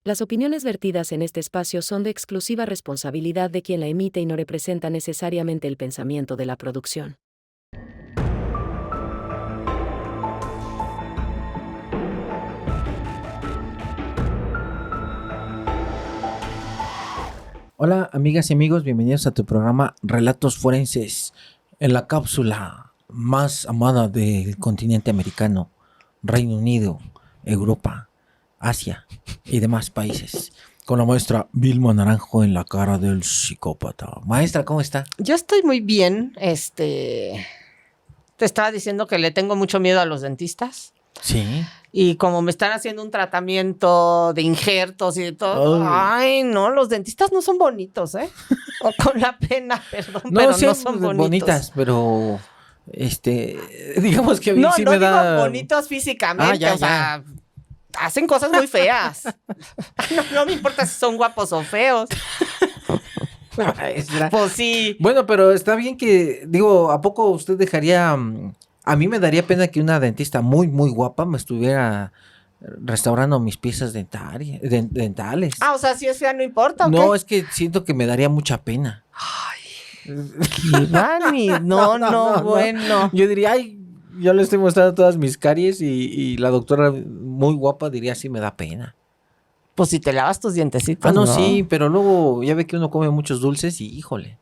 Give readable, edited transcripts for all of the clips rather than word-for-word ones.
Las opiniones vertidas en este espacio son de exclusiva responsabilidad de quien la emite y no representa necesariamente el pensamiento de la producción. Hola amigas y amigos, bienvenidos a tu programa Relatos Forenses, en la cápsula más amada del continente americano, Reino Unido, Europa, Asia y demás países, con la maestra Vilma Naranjo en la cara del psicópata. Maestra, ¿cómo está? Yo estoy muy bien, te estaba diciendo que le tengo mucho miedo a los dentistas. Sí. Y como me están haciendo un tratamiento de injertos y de todo, ay, no, los dentistas no son bonitos, ¿eh? O con la pena, perdón, pero sí, no son bonitos. Bonitas, pero digamos que a mí no, sí no me da... digo bonitos físicamente, ya, o sea, hacen cosas muy feas. No me importa si son guapos o feos. Maestra. Pues sí. Bueno, pero está bien que, digo, ¿a poco usted dejaría... A mí me daría pena que una dentista muy, muy guapa me estuviera restaurando mis piezas dentales. Ah, o sea, si es fea no importa, ¿o No, qué? es que siento que me daría mucha pena. Ivani, no, bueno. Yo diría, ay, yo le estoy mostrando todas mis caries y la doctora muy guapa diría, sí, me da pena. Pues si te lavas tus dientecitos, no, sí, pero luego ya ve que uno come muchos dulces y híjole.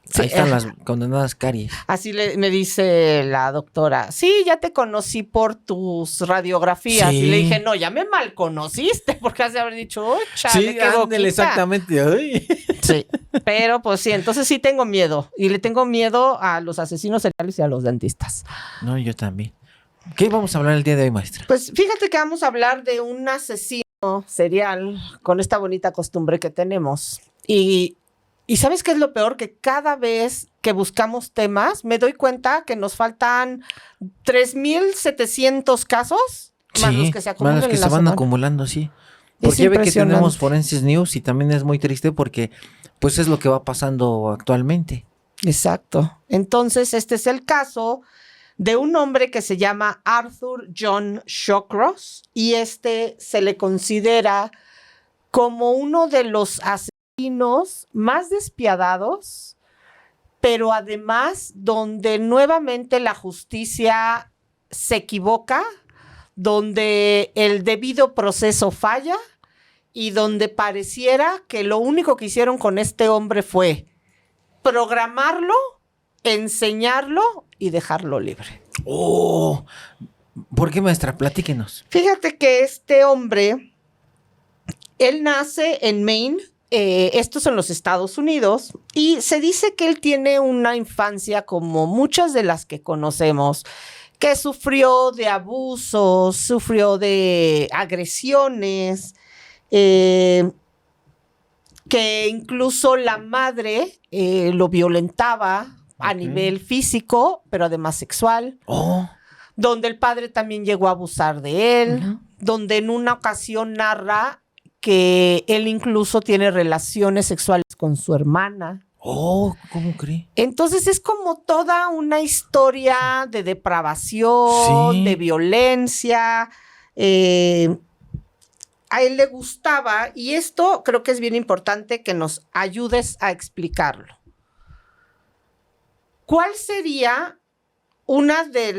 Sí, ahí están las condenadas caries. Así me dice la doctora, sí, ya te conocí por tus radiografías. Sí. Y le dije, no, ya me mal conociste, porque has de haber dicho, oh, chale, Sí, qué ándele, boquita. exactamente. Ay. Sí, pero pues sí, entonces sí tengo miedo. Y le tengo miedo a los asesinos seriales y a los dentistas. No, yo también. ¿Qué vamos a hablar el día de hoy, maestra? Pues fíjate que vamos a hablar de un asesino serial con esta bonita costumbre que tenemos. Y ¿sabes qué es lo peor? Que cada vez que buscamos temas, me doy cuenta que nos faltan 3,700 casos, más los que se acumulan más los que en se la van semana. acumulando, sí. Es Porque ya ve que impresionante. tenemos Forenses News y también es muy triste porque pues es lo que va pasando actualmente. Exacto. Entonces, este es el caso de un hombre que se llama Arthur John Shawcross y se le considera como uno de los asesinos más despiadados, pero además donde nuevamente la justicia se equivoca, donde el debido proceso falla y donde pareciera que lo único que hicieron con este hombre fue programarlo, enseñarlo y dejarlo libre. Oh, ¿por qué, maestra? Platíquenos. Fíjate que este hombre, él nace en Maine, estos en los Estados Unidos, y se dice que él tiene una infancia como muchas de las que conocemos, que sufrió de abusos, sufrió de agresiones, que incluso la madre lo violentaba a nivel físico, pero además sexual. Oh. Donde el padre también llegó a abusar de él, donde en una ocasión narra que él incluso tiene relaciones sexuales con su hermana. Oh, ¿cómo cree? Entonces es como toda una historia de depravación, Sí. de violencia. A él le gustaba, y esto creo que es bien importante que nos ayudes a explicarlo. ¿Cuál sería una de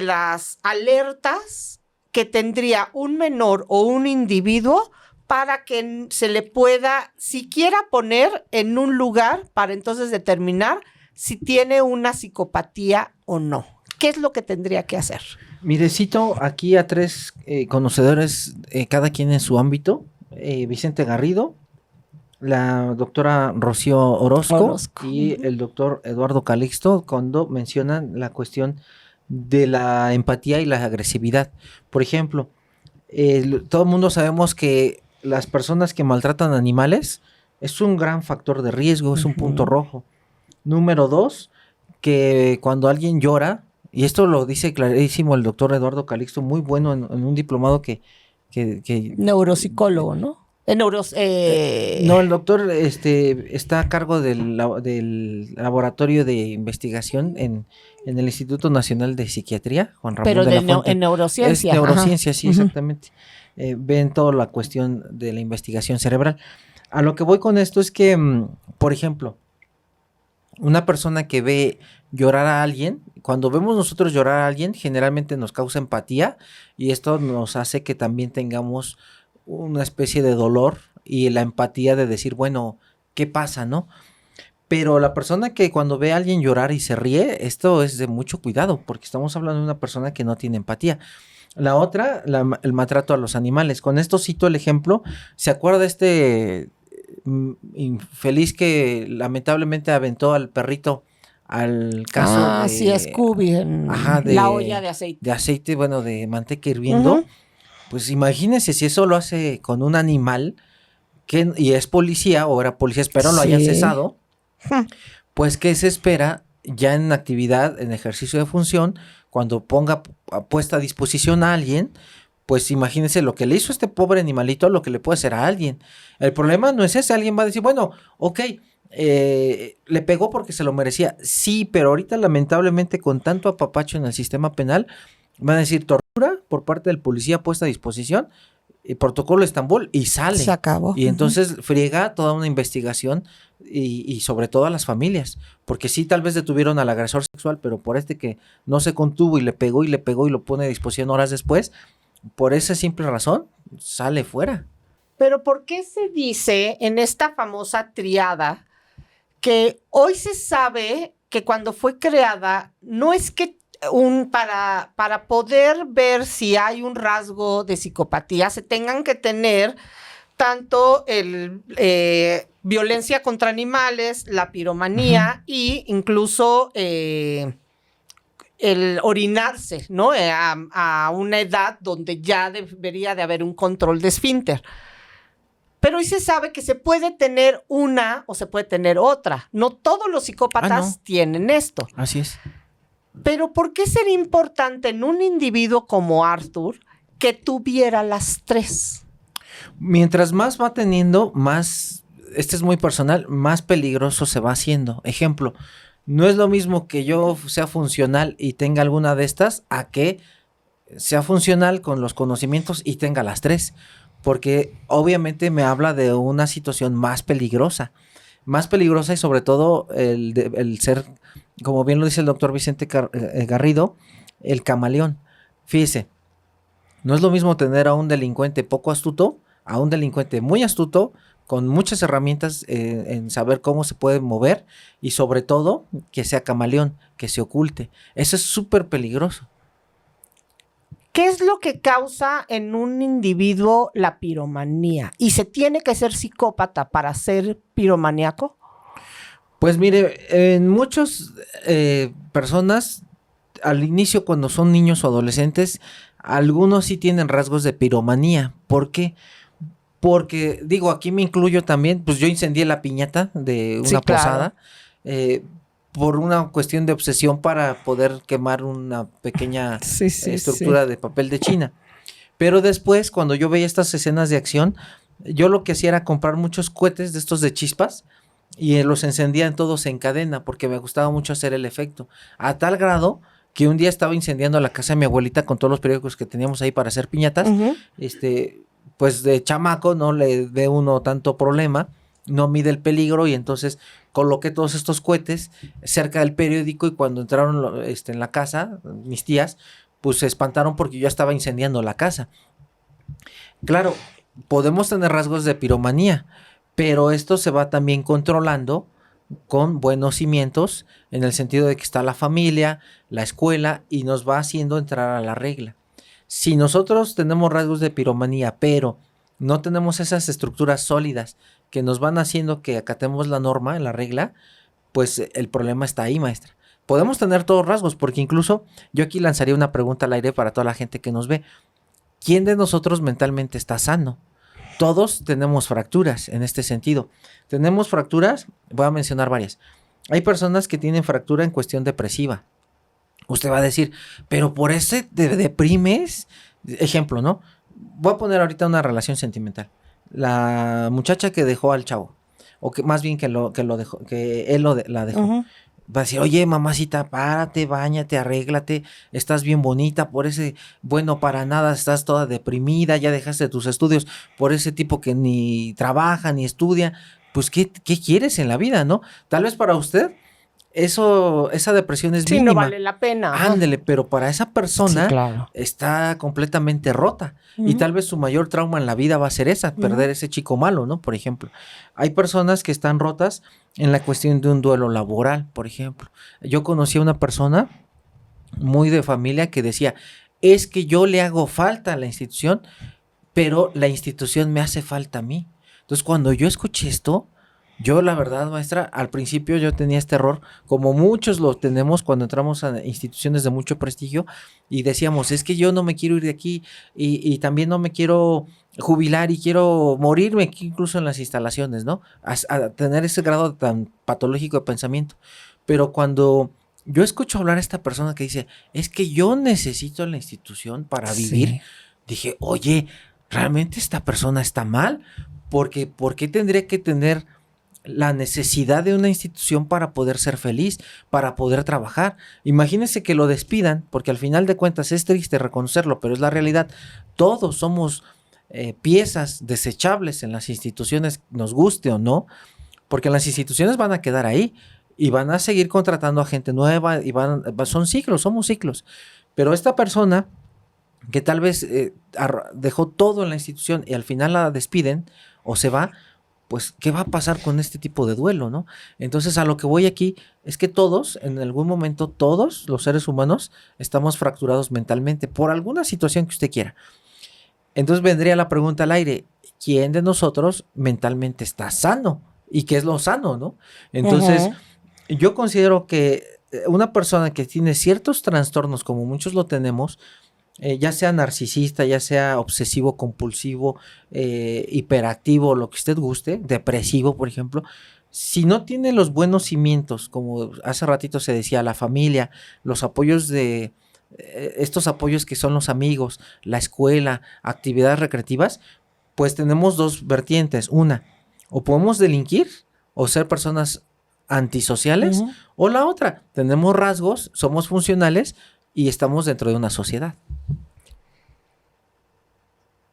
las alertas que tendría un menor o un individuo para que se le pueda siquiera poner en un lugar para entonces determinar si tiene una psicopatía o no? ¿Qué es lo que tendría que hacer? Mire, cito aquí a tres conocedores, cada quien en su ámbito. Vicente Garrido, la doctora Rocío Orozco y el doctor Eduardo Calixto, cuando mencionan la cuestión de la empatía y la agresividad. Por ejemplo, todo el mundo sabemos que las personas que maltratan animales es un gran factor de riesgo, es un punto rojo. Número 2, que cuando alguien llora, y esto lo dice clarísimo el doctor Eduardo Calixto, muy bueno en un diplomado que neuropsicólogo, ¿no? No, el doctor está a cargo del laboratorio de investigación en el Instituto Nacional de Psiquiatría, Juan Ramón Pero de la Fuente. en neurociencia. Es neurociencia, sí, exactamente. ven toda la cuestión de la investigación cerebral. A lo que voy con esto es que, por ejemplo, una persona que ve llorar a alguien, cuando vemos nosotros llorar a alguien, generalmente nos causa empatía y esto nos hace que también tengamos una especie de dolor y la empatía de decir, bueno, ¿qué pasa, no? Pero la persona que cuando ve a alguien llorar y se ríe, esto es de mucho cuidado, porque estamos hablando de una persona que no tiene empatía. La otra, el maltrato a los animales. Con esto cito el ejemplo. ¿Se acuerda de este infeliz que lamentablemente aventó al perrito al caso de... sí, Scooby en la olla de aceite. De aceite, bueno, de manteca hirviendo. Pues imagínense si eso lo hace con un animal y es policía, o era policía, espero lo hayan cesado. Pues ¿qué se espera ya en actividad, en ejercicio de función, cuando ponga puesta a disposición a alguien? Pues imagínense lo que le hizo este pobre animalito, lo que le puede hacer a alguien. El problema no es ese, alguien va a decir, bueno, ok, le pegó porque se lo merecía. Sí, pero ahorita lamentablemente con tanto apapacho en el sistema penal, van a decir tortura por parte del policía puesta a disposición, protocolo Estambul y sale. Se acabó. Y entonces friega toda una investigación y sobre todo a las familias, porque sí, tal vez detuvieron al agresor sexual, pero por que no se contuvo y le pegó y lo pone a disposición horas después, por esa simple razón, sale fuera. Pero ¿por qué se dice en esta famosa triada que hoy se sabe que cuando fue creada no es que para poder ver si hay un rasgo de psicopatía se tengan que tener tanto violencia contra animales, la piromanía e incluso el orinarse, ¿no? A una edad donde ya debería de haber un control de esfínter. Pero hoy se sabe que se puede tener una o se puede tener otra. No todos los psicópatas tienen esto. Así es. Pero ¿por qué sería importante en un individuo como Arthur que tuviera las tres? Mientras más va teniendo, más, este es muy personal, más peligroso se va haciendo. Ejemplo, no es lo mismo que yo sea funcional y tenga alguna de estas a que sea funcional con los conocimientos y tenga las tres. Porque obviamente me habla de una situación más peligrosa y sobre todo el ser, como bien lo dice el doctor Vicente Garrido, el camaleón. Fíjese, no es lo mismo tener a un delincuente poco astuto, a un delincuente muy astuto, con muchas herramientas en saber cómo se puede mover y sobre todo que sea camaleón, que se oculte. Eso es súper peligroso. ¿Qué es lo que causa en un individuo la piromanía? ¿Y se tiene que ser psicópata para ser piromaníaco? Pues mire, en muchas personas, al inicio cuando son niños o adolescentes, algunos sí tienen rasgos de piromanía. ¿Por qué? Porque, digo, aquí me incluyo también, pues yo incendié la piñata de una posada. Por una cuestión de obsesión para poder quemar una pequeña estructura de papel de China. Pero después, cuando yo veía estas escenas de acción, yo lo que hacía era comprar muchos cohetes de estos de chispas y los encendía en todos en cadena porque me gustaba mucho hacer el efecto. A tal grado que un día estaba incendiando la casa de mi abuelita con todos los periódicos que teníamos ahí para hacer piñatas. Pues de chamaco no le ve uno tanto problema, no mide el peligro y entonces coloqué todos estos cohetes cerca del periódico y cuando entraron en la casa, mis tías, pues se espantaron porque yo ya estaba incendiando la casa. Claro, podemos tener rasgos de piromanía, pero esto se va también controlando con buenos cimientos en el sentido de que está la familia, la escuela y nos va haciendo entrar a la regla. Si nosotros tenemos rasgos de piromanía, pero no tenemos esas estructuras sólidas que nos van haciendo que acatemos la norma, la regla, pues el problema está ahí, maestra. Podemos tener todos rasgos, porque incluso yo aquí lanzaría una pregunta al aire para toda la gente que nos ve. ¿Quién de nosotros mentalmente está sano? Todos tenemos fracturas en este sentido. Tenemos fracturas, voy a mencionar varias. Hay personas que tienen fractura en cuestión depresiva. Usted va a decir, pero por ese te deprimes. Ejemplo, ¿no? Voy a poner ahorita una relación sentimental. La muchacha que dejó al chavo, o que más bien que él la dejó. Va a decir, oye, mamacita, párate, báñate, arréglate, estás bien bonita, por ese, bueno, para nada, estás toda deprimida, ya dejaste tus estudios por ese tipo que ni trabaja, ni estudia, pues, ¿qué quieres en la vida, no? Tal vez para usted, esa depresión es mínima. Sí, no vale la pena. Ándele, pero para esa persona Sí, claro. está completamente rota. Y tal vez su mayor trauma en la vida va a ser perder ese chico malo, ¿no? Por ejemplo. Hay personas que están rotas en la cuestión de un duelo laboral, por ejemplo. Yo conocí a una persona muy de familia que decía, es que yo le hago falta a la institución, pero la institución me hace falta a mí. Entonces, cuando yo escuché esto, yo, la verdad, maestra, al principio yo tenía este error, como muchos lo tenemos cuando entramos a instituciones de mucho prestigio, y decíamos, es que yo no me quiero ir de aquí, y también no me quiero jubilar, y quiero morirme aquí incluso en las instalaciones, ¿no? A tener ese grado tan patológico de pensamiento. Pero cuando yo escucho hablar a esta persona que dice, es que yo necesito la institución para vivir, dije, oye, ¿realmente esta persona está mal? Porque, ¿por qué tendría que tener la necesidad de una institución para poder ser feliz, para poder trabajar? Imagínense que lo despidan, porque al final de cuentas es triste reconocerlo, pero es la realidad. Todos somos piezas desechables en las instituciones, nos guste o no, porque las instituciones van a quedar ahí y van a seguir contratando a gente nueva y son ciclos, somos ciclos. Pero esta persona que tal vez dejó todo en la institución y al final la despiden o se va, pues, ¿qué va a pasar con este tipo de duelo, no? Entonces, a lo que voy aquí es que todos, en algún momento, todos los seres humanos estamos fracturados mentalmente por alguna situación que usted quiera. Entonces vendría la pregunta al aire, ¿quién de nosotros mentalmente está sano? ¿Y qué es lo sano, no? Entonces, yo considero que una persona que tiene ciertos trastornos, como muchos lo tenemos, ya sea narcisista, ya sea obsesivo compulsivo, hiperactivo, lo que usted guste, depresivo, por ejemplo, si no tiene los buenos cimientos, como hace ratito se decía, la familia, los apoyos de estos apoyos que son los amigos, la escuela, actividades recreativas, pues tenemos dos vertientes. Una, o podemos delinquir o ser personas antisociales, o la otra, tenemos rasgos, somos funcionales y estamos dentro de una sociedad.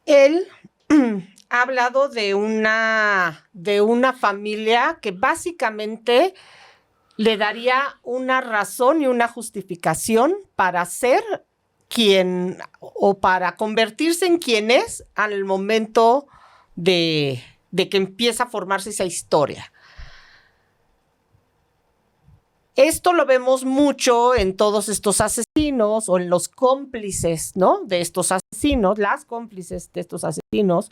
Él ha hablado de una familia que básicamente le daría una razón y una justificación para ser quien o para convertirse en quien es al momento de que empieza a formarse esa historia. Esto lo vemos mucho en todos estos asesinos o en los cómplices, ¿no? De estos asesinos, las cómplices de estos asesinos,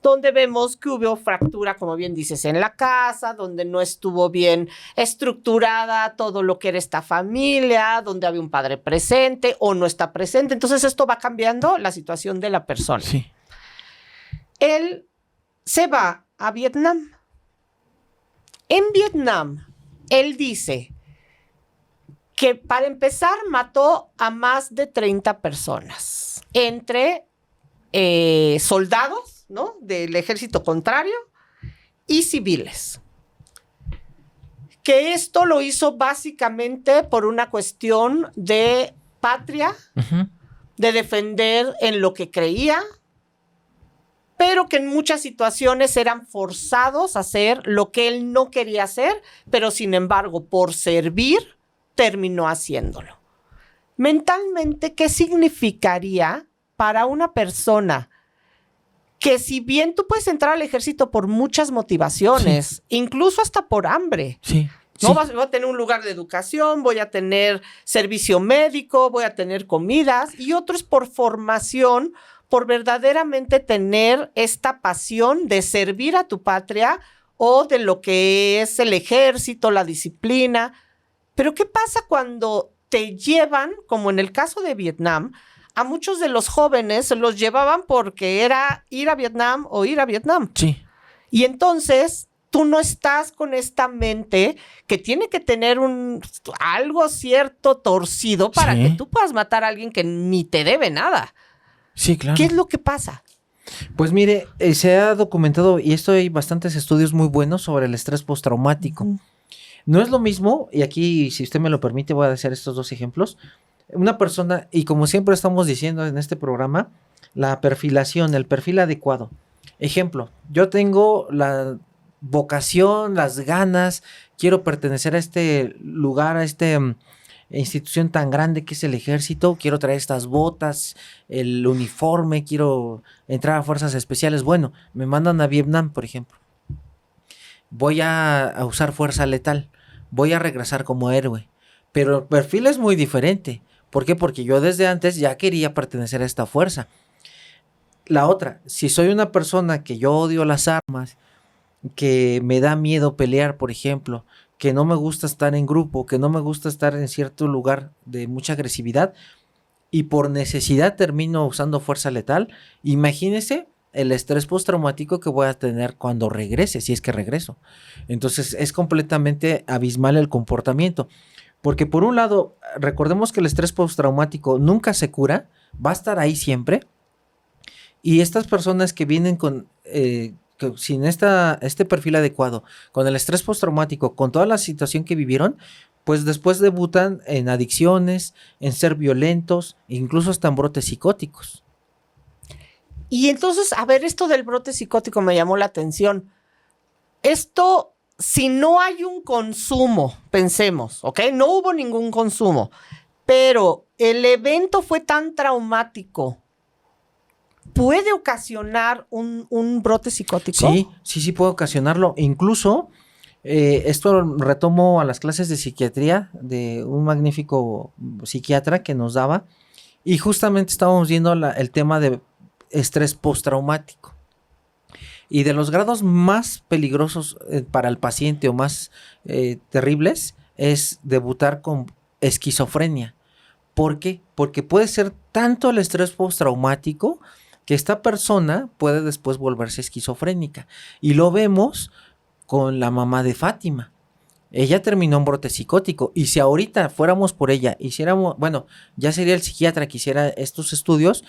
donde vemos que hubo fractura, como bien dices, en la casa, donde no estuvo bien estructurada todo lo que era esta familia, donde había un padre presente o no está presente. Entonces esto va cambiando la situación de la persona. Sí. Él se va a Vietnam. En Vietnam, él dice que para empezar mató a más de 30 personas, entre soldados, ¿no?, del ejército contrario y civiles. Que esto lo hizo básicamente por una cuestión de patria, de defender en lo que creía, pero que en muchas situaciones eran forzados a hacer lo que él no quería hacer, pero sin embargo, por servir, terminó haciéndolo. Mentalmente, ¿qué significaría para una persona que, si bien tú puedes entrar al ejército por muchas motivaciones, incluso hasta por hambre, ¿no? Voy a tener un lugar de educación, voy a tener servicio médico, voy a tener comidas, y otros por formación, por verdaderamente tener esta pasión de servir a tu patria o de lo que es el ejército, la disciplina. Pero ¿qué pasa cuando te llevan, como en el caso de Vietnam, a muchos de los jóvenes se los llevaban porque era ir a Vietnam o ir a Vietnam? Sí. Y entonces tú no estás con esta mente que tiene que tener algo cierto torcido para que tú puedas matar a alguien que ni te debe nada. Sí, claro. ¿Qué es lo que pasa? Pues mire, se ha documentado, y esto hay bastantes estudios muy buenos sobre el estrés postraumático. No es lo mismo, y aquí, si usted me lo permite, voy a hacer estos dos ejemplos. Una persona, y como siempre estamos diciendo en este programa, la perfilación, el perfil adecuado. Ejemplo, yo tengo la vocación, las ganas, quiero pertenecer a este lugar, a esta institución tan grande que es el ejército, quiero traer estas botas, el uniforme, quiero entrar a fuerzas especiales. Bueno, me mandan a Vietnam, por ejemplo. Voy a usar fuerza letal, voy a regresar como héroe, pero el perfil es muy diferente. ¿Por qué? Porque yo desde antes ya quería pertenecer a esta fuerza. La otra, si soy una persona que yo odio las armas, que me da miedo pelear, por ejemplo, que no me gusta estar en grupo, que no me gusta estar en cierto lugar de mucha agresividad y por necesidad termino usando fuerza letal, imagínese el estrés postraumático que voy a tener cuando regrese, si es que regreso. Entonces es completamente abismal el comportamiento. Porque por un lado, recordemos que el estrés postraumático nunca se cura, va a estar ahí siempre. Y estas personas que vienen sin este perfil adecuado, con el estrés postraumático, con toda la situación que vivieron, pues después debutan en adicciones, en ser violentos, incluso hasta en brotes psicóticos. Y entonces, a ver, esto del brote psicótico me llamó la atención. Esto, si no hay un consumo, pensemos, ¿ok? No hubo ningún consumo, pero el evento fue tan traumático, ¿puede ocasionar un brote psicótico? Sí puede ocasionarlo. Incluso, esto retomo a las clases de psiquiatría de un magnífico psiquiatra que nos daba, y justamente estábamos viendo el tema de estrés postraumático. Y de los grados más peligrosos para el paciente o más terribles es debutar con esquizofrenia. ¿Por qué? Porque puede ser tanto el estrés postraumático que esta persona puede después volverse esquizofrénica. Y lo vemos con la mamá de Fátima. Ella terminó en brote psicótico, y si ahorita fuéramos por ella, ya sería el psiquiatra que hiciera estos estudios,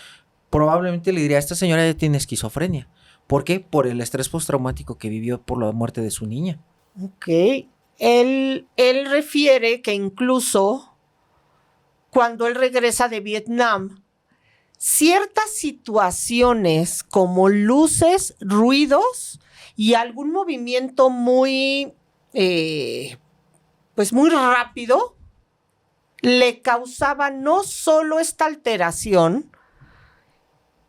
probablemente le diría, esta señora ya tiene esquizofrenia. ¿Por qué? Por el estrés postraumático que vivió por la muerte de su niña. Ok. Él refiere que incluso cuando él regresa de Vietnam, ciertas situaciones como luces, ruidos y algún movimiento muy rápido le causaba no solo esta alteración,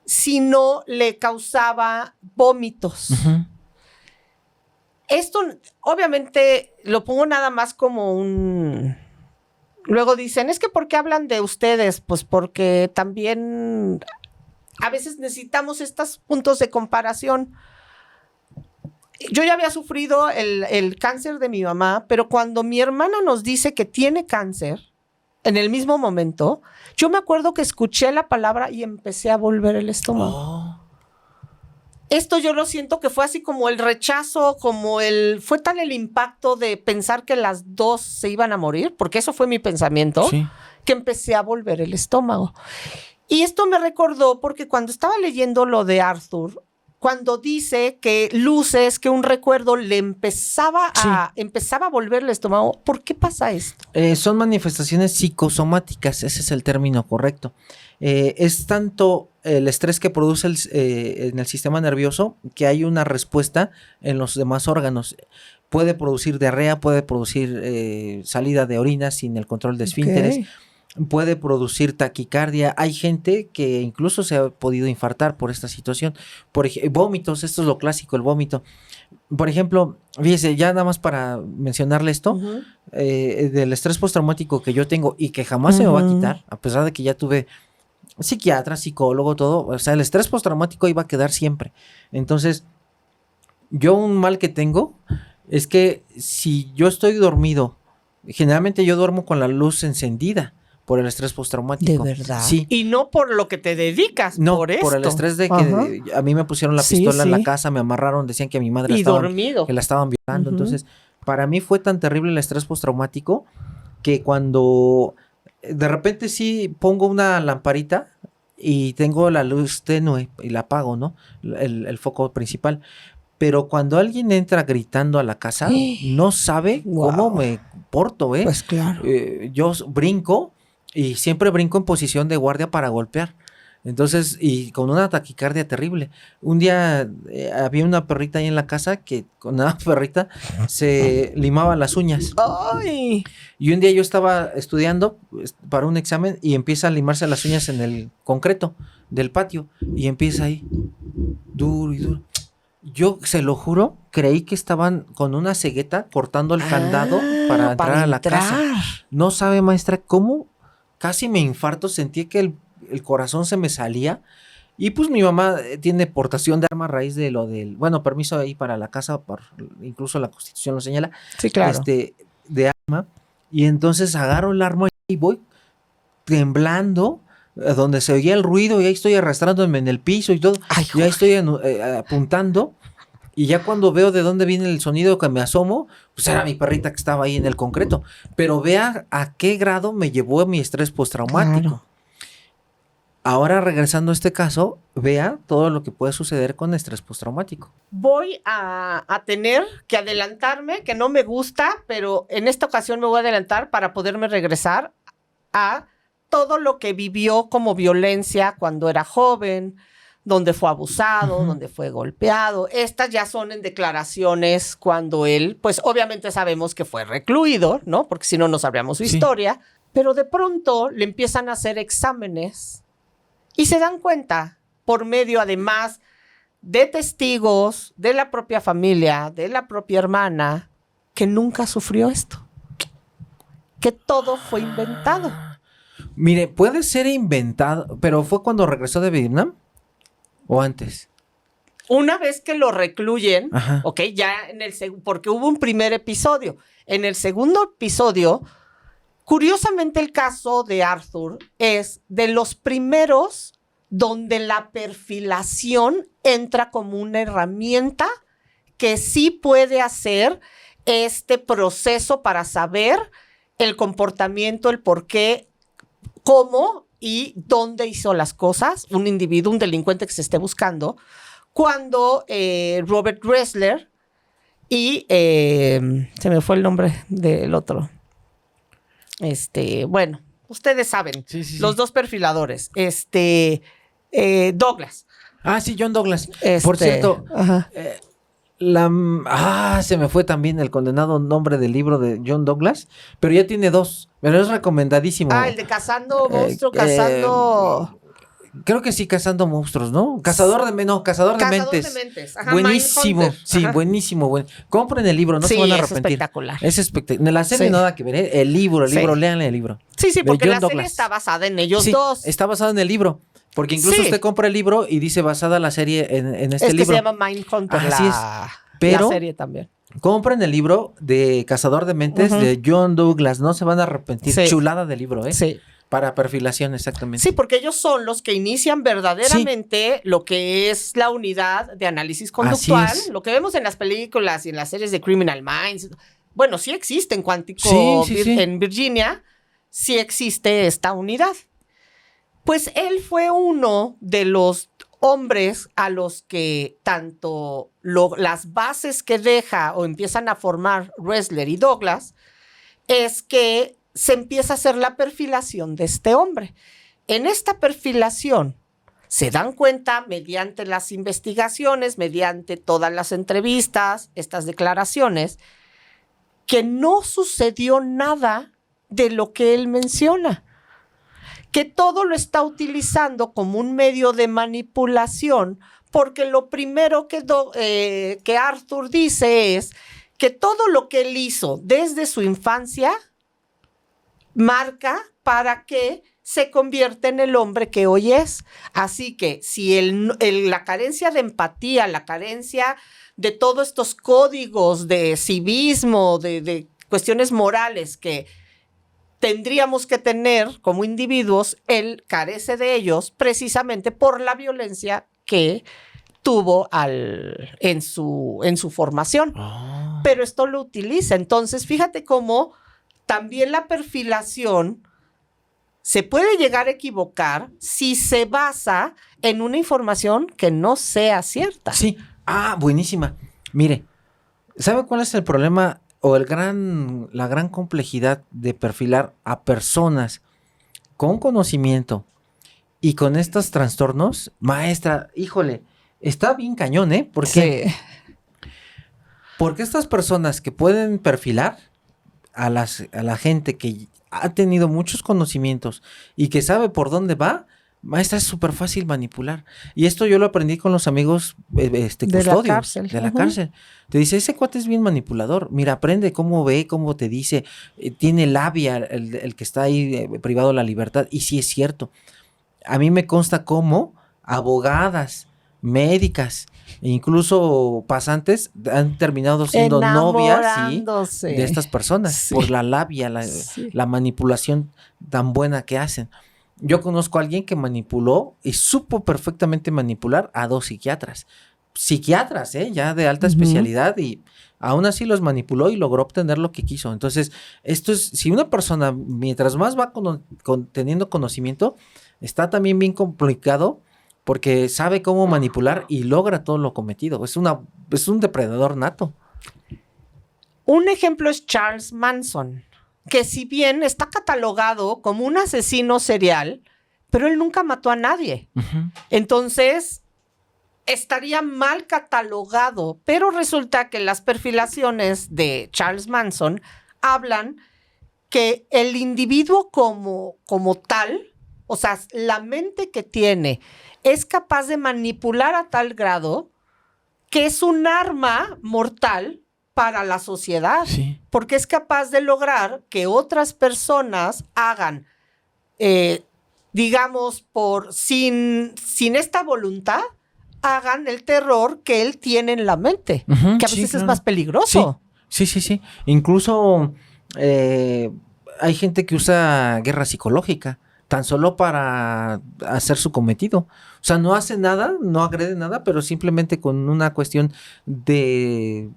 sino le causaba vómitos. Uh-huh. Esto, obviamente, lo pongo nada más como un... Luego dicen, es que ¿por qué hablan de ustedes? Pues porque también a veces necesitamos estos puntos de comparación. Yo ya había sufrido el cáncer de mi mamá, pero cuando mi hermana nos dice que tiene cáncer, en el mismo momento, yo me acuerdo que escuché la palabra y empecé a volver el estómago. Oh. Esto yo lo siento que fue así como el rechazo, fue tal el impacto de pensar que las dos se iban a morir, porque eso fue mi pensamiento, sí, que empecé a volver el estómago. Y esto me recordó porque cuando estaba leyendo lo de Arthur, cuando dice que luces, que un recuerdo le empezaba a volver el estómago, ¿por qué pasa esto? Son manifestaciones psicosomáticas, ese es el término correcto. Es tanto el estrés que produce en el sistema nervioso que hay una respuesta en los demás órganos. Puede producir diarrea, puede producir salida de orina sin el control de esfínteres. Okay. Puede producir taquicardia. Hay gente que incluso se ha podido infartar por esta situación. Vómitos, esto es lo clásico, el vómito. Por ejemplo, fíjese, ya nada más para mencionarle esto, uh-huh, del estrés postraumático que yo tengo y que jamás se me va a quitar, a pesar de que ya tuve psiquiatra, psicólogo, todo. O sea, el estrés postraumático iba a quedar siempre. Entonces, yo un mal que tengo es que si yo estoy dormido, generalmente yo duermo con la luz encendida. Por el estrés postraumático. ¿De verdad? Sí. Y no por lo que te dedicas, no, por esto. Por el estrés de que uh-huh, a mí me pusieron la pistola en la casa, me amarraron, decían que a mi madre que la estaban violando. Uh-huh. Entonces, para mí fue tan terrible el estrés postraumático que cuando de repente sí pongo una lamparita y tengo la luz tenue y la apago, ¿no? El foco principal. pero cuando alguien entra gritando a la casa, no sabe cómo me porto, ¿eh? Pues claro. Yo brinco y siempre brinco en posición de guardia para golpear. Entonces, y con una taquicardia terrible. Un día había una perrita ahí en la casa que con una perrita se limaba las uñas. ¡Ay! Y un día yo estaba estudiando para un examen y empieza a limarse las uñas en el concreto del patio y empieza ahí, duro y duro. Yo, se lo juro, creí que estaban con una cegueta cortando el candado para entrar a la casa. No sabe, maestra, cómo casi me infarto, sentí que el corazón se me salía. Y pues mi mamá tiene portación de arma a raíz de lo del, bueno, permiso ahí para la casa, incluso la Constitución lo señala. Sí, claro. De arma. Y entonces agarro el arma y voy temblando, donde se oía el ruido, y ahí estoy arrastrándome en el piso y todo. Ay, y ahí estoy apuntando. Y ya cuando veo de dónde viene el sonido, que me asomo, pues era mi perrita que estaba ahí en el concreto. Pero vea a qué grado me llevó mi estrés postraumático. Claro. Ahora, regresando a este caso, vea todo lo que puede suceder con estrés postraumático. Voy a tener que adelantarme, que no me gusta, pero en esta ocasión me voy a adelantar para poderme regresar a todo lo que vivió como violencia cuando era joven, donde fue abusado, donde fue golpeado. Estas ya son en declaraciones cuando él, pues obviamente sabemos que fue recluido, ¿no? Porque si no, no sabríamos su historia. Pero de pronto le empiezan a hacer exámenes y se dan cuenta, por medio además de testigos, de la propia familia, de la propia hermana, que nunca sufrió esto. Que todo fue inventado. Mire, puede ser inventado, pero ¿fue cuando regresó de Vietnam? ¿O antes? Una vez que lo recluyen, Ajá. ok, ya en el porque hubo un primer episodio. En el segundo episodio, curiosamente el caso de Arthur es de los primeros donde la perfilación entra como una herramienta que sí puede hacer este proceso para saber el comportamiento, el por qué, cómo y dónde hizo las cosas un individuo, un delincuente que se esté buscando, cuando Robert Ressler y se me fue el nombre del otro. Bueno, ustedes saben, los dos perfiladores, Douglas. Ah, sí, John Douglas. Por cierto, se me fue también el condenado nombre del libro de John Douglas, pero ya tiene 2, pero es recomendadísimo. El de Cazando Monstruos, Cazando... Creo que sí, Cazando Monstruos, ¿no? Cazador de Mentes. Ajá, buenísimo, sí, ajá. Buenísimo. Compren el libro, no se van a arrepentir. Es espectacular. Es espectacular. La serie nada que ver, ¿eh? El libro, lean el libro. Sí, porque la serie está basada en ellos dos. Está basada en el libro. Porque incluso usted compra el libro y dice basada la serie en este libro. Es que se llama Mindhunter, pero la serie también. Compren el libro de Cazador de Mentes de John Douglas, no se van a arrepentir. Chulada de libro, ¿eh? Sí. Para perfilación, exactamente. Sí, porque ellos son los que inician verdaderamente lo que es la unidad de análisis conductual, lo que vemos en las películas y en las series de Criminal Minds. Bueno, sí existe en Cuántico, en Virginia, sí existe esta unidad. Pues él fue uno de los hombres a los que tanto las bases que deja o empiezan a formar Ressler y Douglas es que se empieza a hacer la perfilación de este hombre. En esta perfilación se dan cuenta mediante las investigaciones, mediante todas las entrevistas, estas declaraciones, que no sucedió nada de lo que él menciona, que todo lo está utilizando como un medio de manipulación, porque lo primero que Arthur dice es que todo lo que él hizo desde su infancia marca para que se convierta en el hombre que hoy es. Así que si la carencia de empatía, la carencia de todos estos códigos de civismo, de cuestiones morales que tendríamos que tener como individuos, él carece de ellos precisamente por la violencia que tuvo en su formación. Pero esto lo utiliza. Entonces, fíjate cómo también la perfilación se puede llegar a equivocar si se basa en una información que no sea cierta. Sí, Ah, buenísima. Mire, ¿sabe cuál es el problema o la gran complejidad de perfilar a personas con conocimiento y con estos trastornos? Maestra, híjole, está bien cañón, ¿eh? ¿Por qué? Sí. Porque estas personas que pueden perfilar a la gente que ha tenido muchos conocimientos y que sabe por dónde va, maestra, es súper fácil manipular. Y esto yo lo aprendí con los amigos custodios de la cárcel. Te dice, ese cuate es bien manipulador. Mira, aprende cómo ve, cómo te dice. Tiene labia el que está ahí privado de la libertad. Y sí es cierto. A mí me consta cómo abogadas, médicas, incluso pasantes han terminado siendo novias, ¿sí?, de estas personas, por la labia, la manipulación tan buena que hacen. Yo conozco a alguien que manipuló y supo perfectamente manipular a 2 psiquiatras, ya de alta especialidad, y aún así los manipuló y logró obtener lo que quiso. Entonces, esto es, si una persona, mientras más va teniendo conocimiento, está también bien complicado, porque sabe cómo manipular y logra todo lo cometido. Es un depredador nato. Un ejemplo es Charles Manson, que si bien está catalogado como un asesino serial, pero él nunca mató a nadie. Uh-huh. Entonces, estaría mal catalogado, pero resulta que las perfilaciones de Charles Manson hablan que el individuo como tal, o sea, la mente que tiene, es capaz de manipular a tal grado que es un arma mortal para la sociedad, sí, porque es capaz de lograr que otras personas hagan, digamos, sin esta voluntad, hagan el terror que él tiene en la mente, uh-huh, que a veces es más peligroso. Sí. Incluso hay gente que usa guerra psicológica tan solo para hacer su cometido. O sea, no hace nada, no agrede nada, pero simplemente con una cuestión de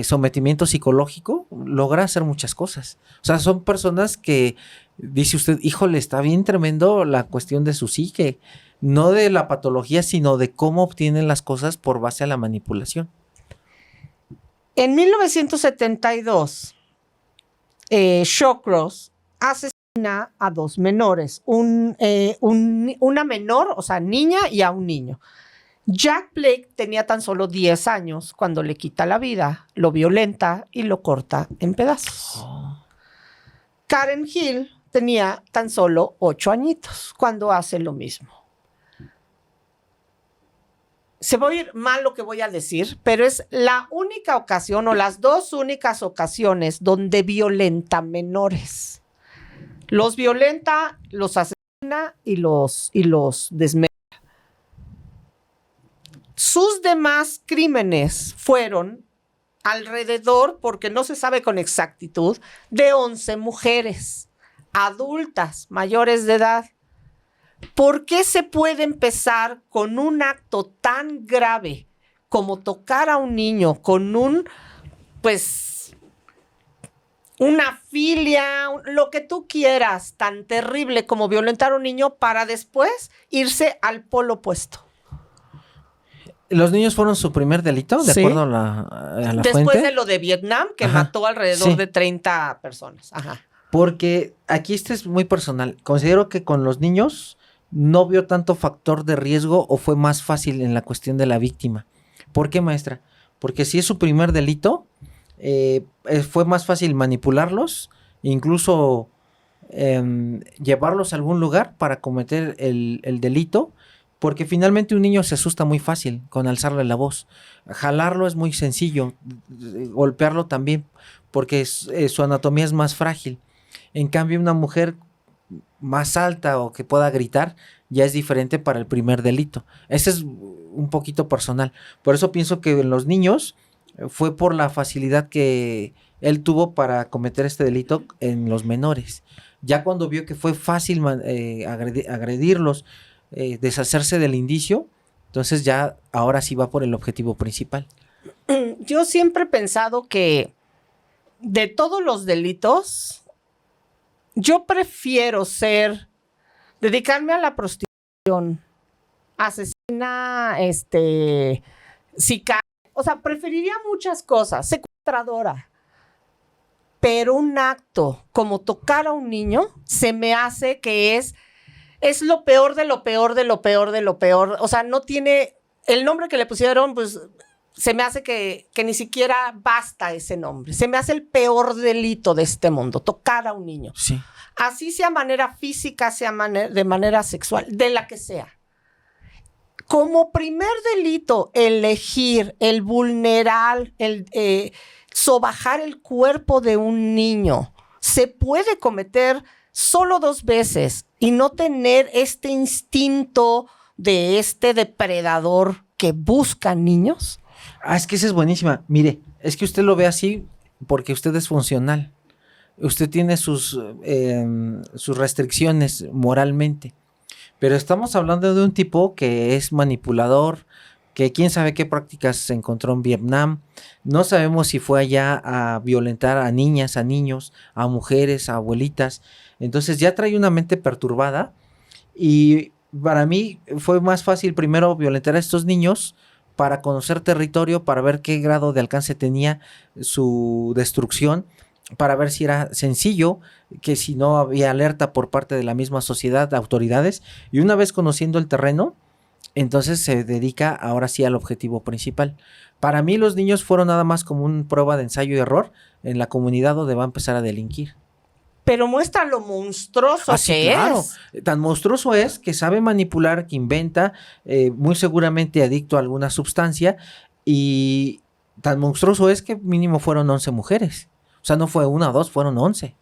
sometimiento psicológico logra hacer muchas cosas. O sea, son personas que dice usted, híjole, está bien tremendo la cuestión de su psique, no de la patología, sino de cómo obtienen las cosas por base a la manipulación. En 1972, Shawcross asesina a 2 menores, una menor, o sea, niña, y a un niño. Jack Blake tenía tan solo 10 años cuando le quita la vida, lo violenta y lo corta en pedazos. Oh. Karen Hill tenía tan solo 8 añitos cuando hace lo mismo. Se va a oír mal lo que voy a decir, pero es la única ocasión o las 2 únicas ocasiones donde violenta menores. Los violenta, los asesina y los desmemora. Sus demás crímenes fueron alrededor, porque no se sabe con exactitud, de 11 mujeres adultas, mayores de edad. ¿Por qué se puede empezar con un acto tan grave como tocar a un niño con una filia, lo que tú quieras, tan terrible como violentar a un niño, para después irse al polo opuesto? ¿Los niños fueron su primer delito, de acuerdo a la después fuente? De lo de Vietnam, que mató alrededor de 30 personas. Ajá. Porque aquí es muy personal. Considero que con los niños no vio tanto factor de riesgo, o fue más fácil en la cuestión de la víctima. ¿Por qué, maestra? Porque si es su primer delito, fue más fácil manipularlos, incluso llevarlos a algún lugar para cometer el delito, porque finalmente un niño se asusta muy fácil con alzarle la voz. Jalarlo es muy sencillo, golpearlo también, porque su anatomía es más frágil. En cambio, una mujer más alta o que pueda gritar ya es diferente para el primer delito. Ese es un poquito personal. Por eso pienso que en los niños fue por la facilidad que él tuvo para cometer este delito en los menores. Ya cuando vio que fue fácil agredirlos, deshacerse del indicio, entonces ya ahora sí va por el objetivo principal. Yo siempre he pensado que de todos los delitos, yo prefiero dedicarme a la prostitución, asesina sicaria, o sea, preferiría muchas cosas, secuestradora. Pero un acto como tocar a un niño se me hace que es lo peor de lo peor de lo peor de lo peor. O sea, no tiene el nombre que le pusieron, pues se me hace que ni siquiera basta ese nombre. Se me hace el peor delito de este mundo, tocar a un niño. Sí. Así sea manera física, sea de manera sexual, de la que sea. Como primer delito, elegir, el vulnerar, el sobajar el cuerpo de un niño, se puede cometer solo 2 veces y no tener este instinto de este depredador que busca niños. Es que esa es buenísima. Mire, es que usted lo ve así porque usted es funcional. Usted tiene sus restricciones moralmente. Pero estamos hablando de un tipo que es manipulador, que quién sabe qué prácticas se encontró en Vietnam. No sabemos si fue allá a violentar a niñas, a niños, a mujeres, a abuelitas. Entonces ya trae una mente perturbada. Y para mí fue más fácil primero violentar a estos niños para conocer territorio, para ver qué grado de alcance tenía su destrucción, para ver si era sencillo, que si no había alerta por parte de la misma sociedad, de autoridades, y una vez conociendo el terreno, entonces se dedica ahora sí al objetivo principal. Para mí los niños fueron nada más como una prueba de ensayo y error en la comunidad donde va a empezar a delinquir. Pero muestra lo monstruoso que claro. es. Tan monstruoso es que sabe manipular, que inventa, muy seguramente adicto a alguna sustancia, y tan monstruoso es que mínimo fueron 11 mujeres. O sea, no fue 1 o 2, fueron 11.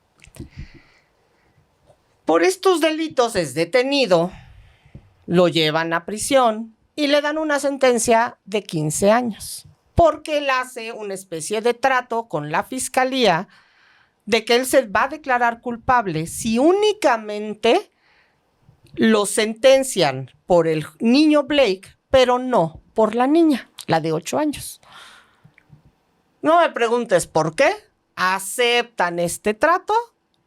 Por estos delitos es detenido, lo llevan a prisión y le dan una sentencia de 15 años. Porque él hace una especie de trato con la fiscalía de que él se va a declarar culpable si únicamente lo sentencian por el niño Blake, pero no por la niña, la de 8 años. No me preguntes por qué. Aceptan este trato,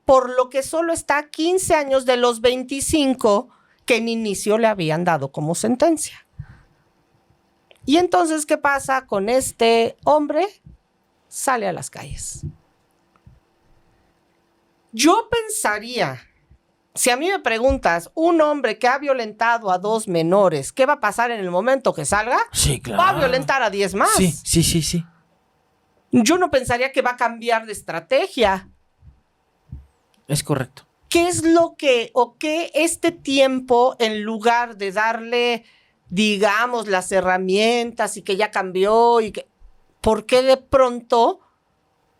por lo que solo está a 15 años de los 25 que en inicio le habían dado como sentencia. Y entonces, ¿qué pasa con este hombre? Sale a las calles. Yo pensaría, si a mí me preguntas, un hombre que ha violentado a 2 menores, ¿qué va a pasar en el momento que salga? Sí, claro. Va a violentar a 10 más. Sí. Yo no pensaría que va a cambiar de estrategia. Es correcto. ¿Qué es lo que, o qué este tiempo, en lugar de darle, digamos, las herramientas y que ya cambió, y que, ¿por qué de pronto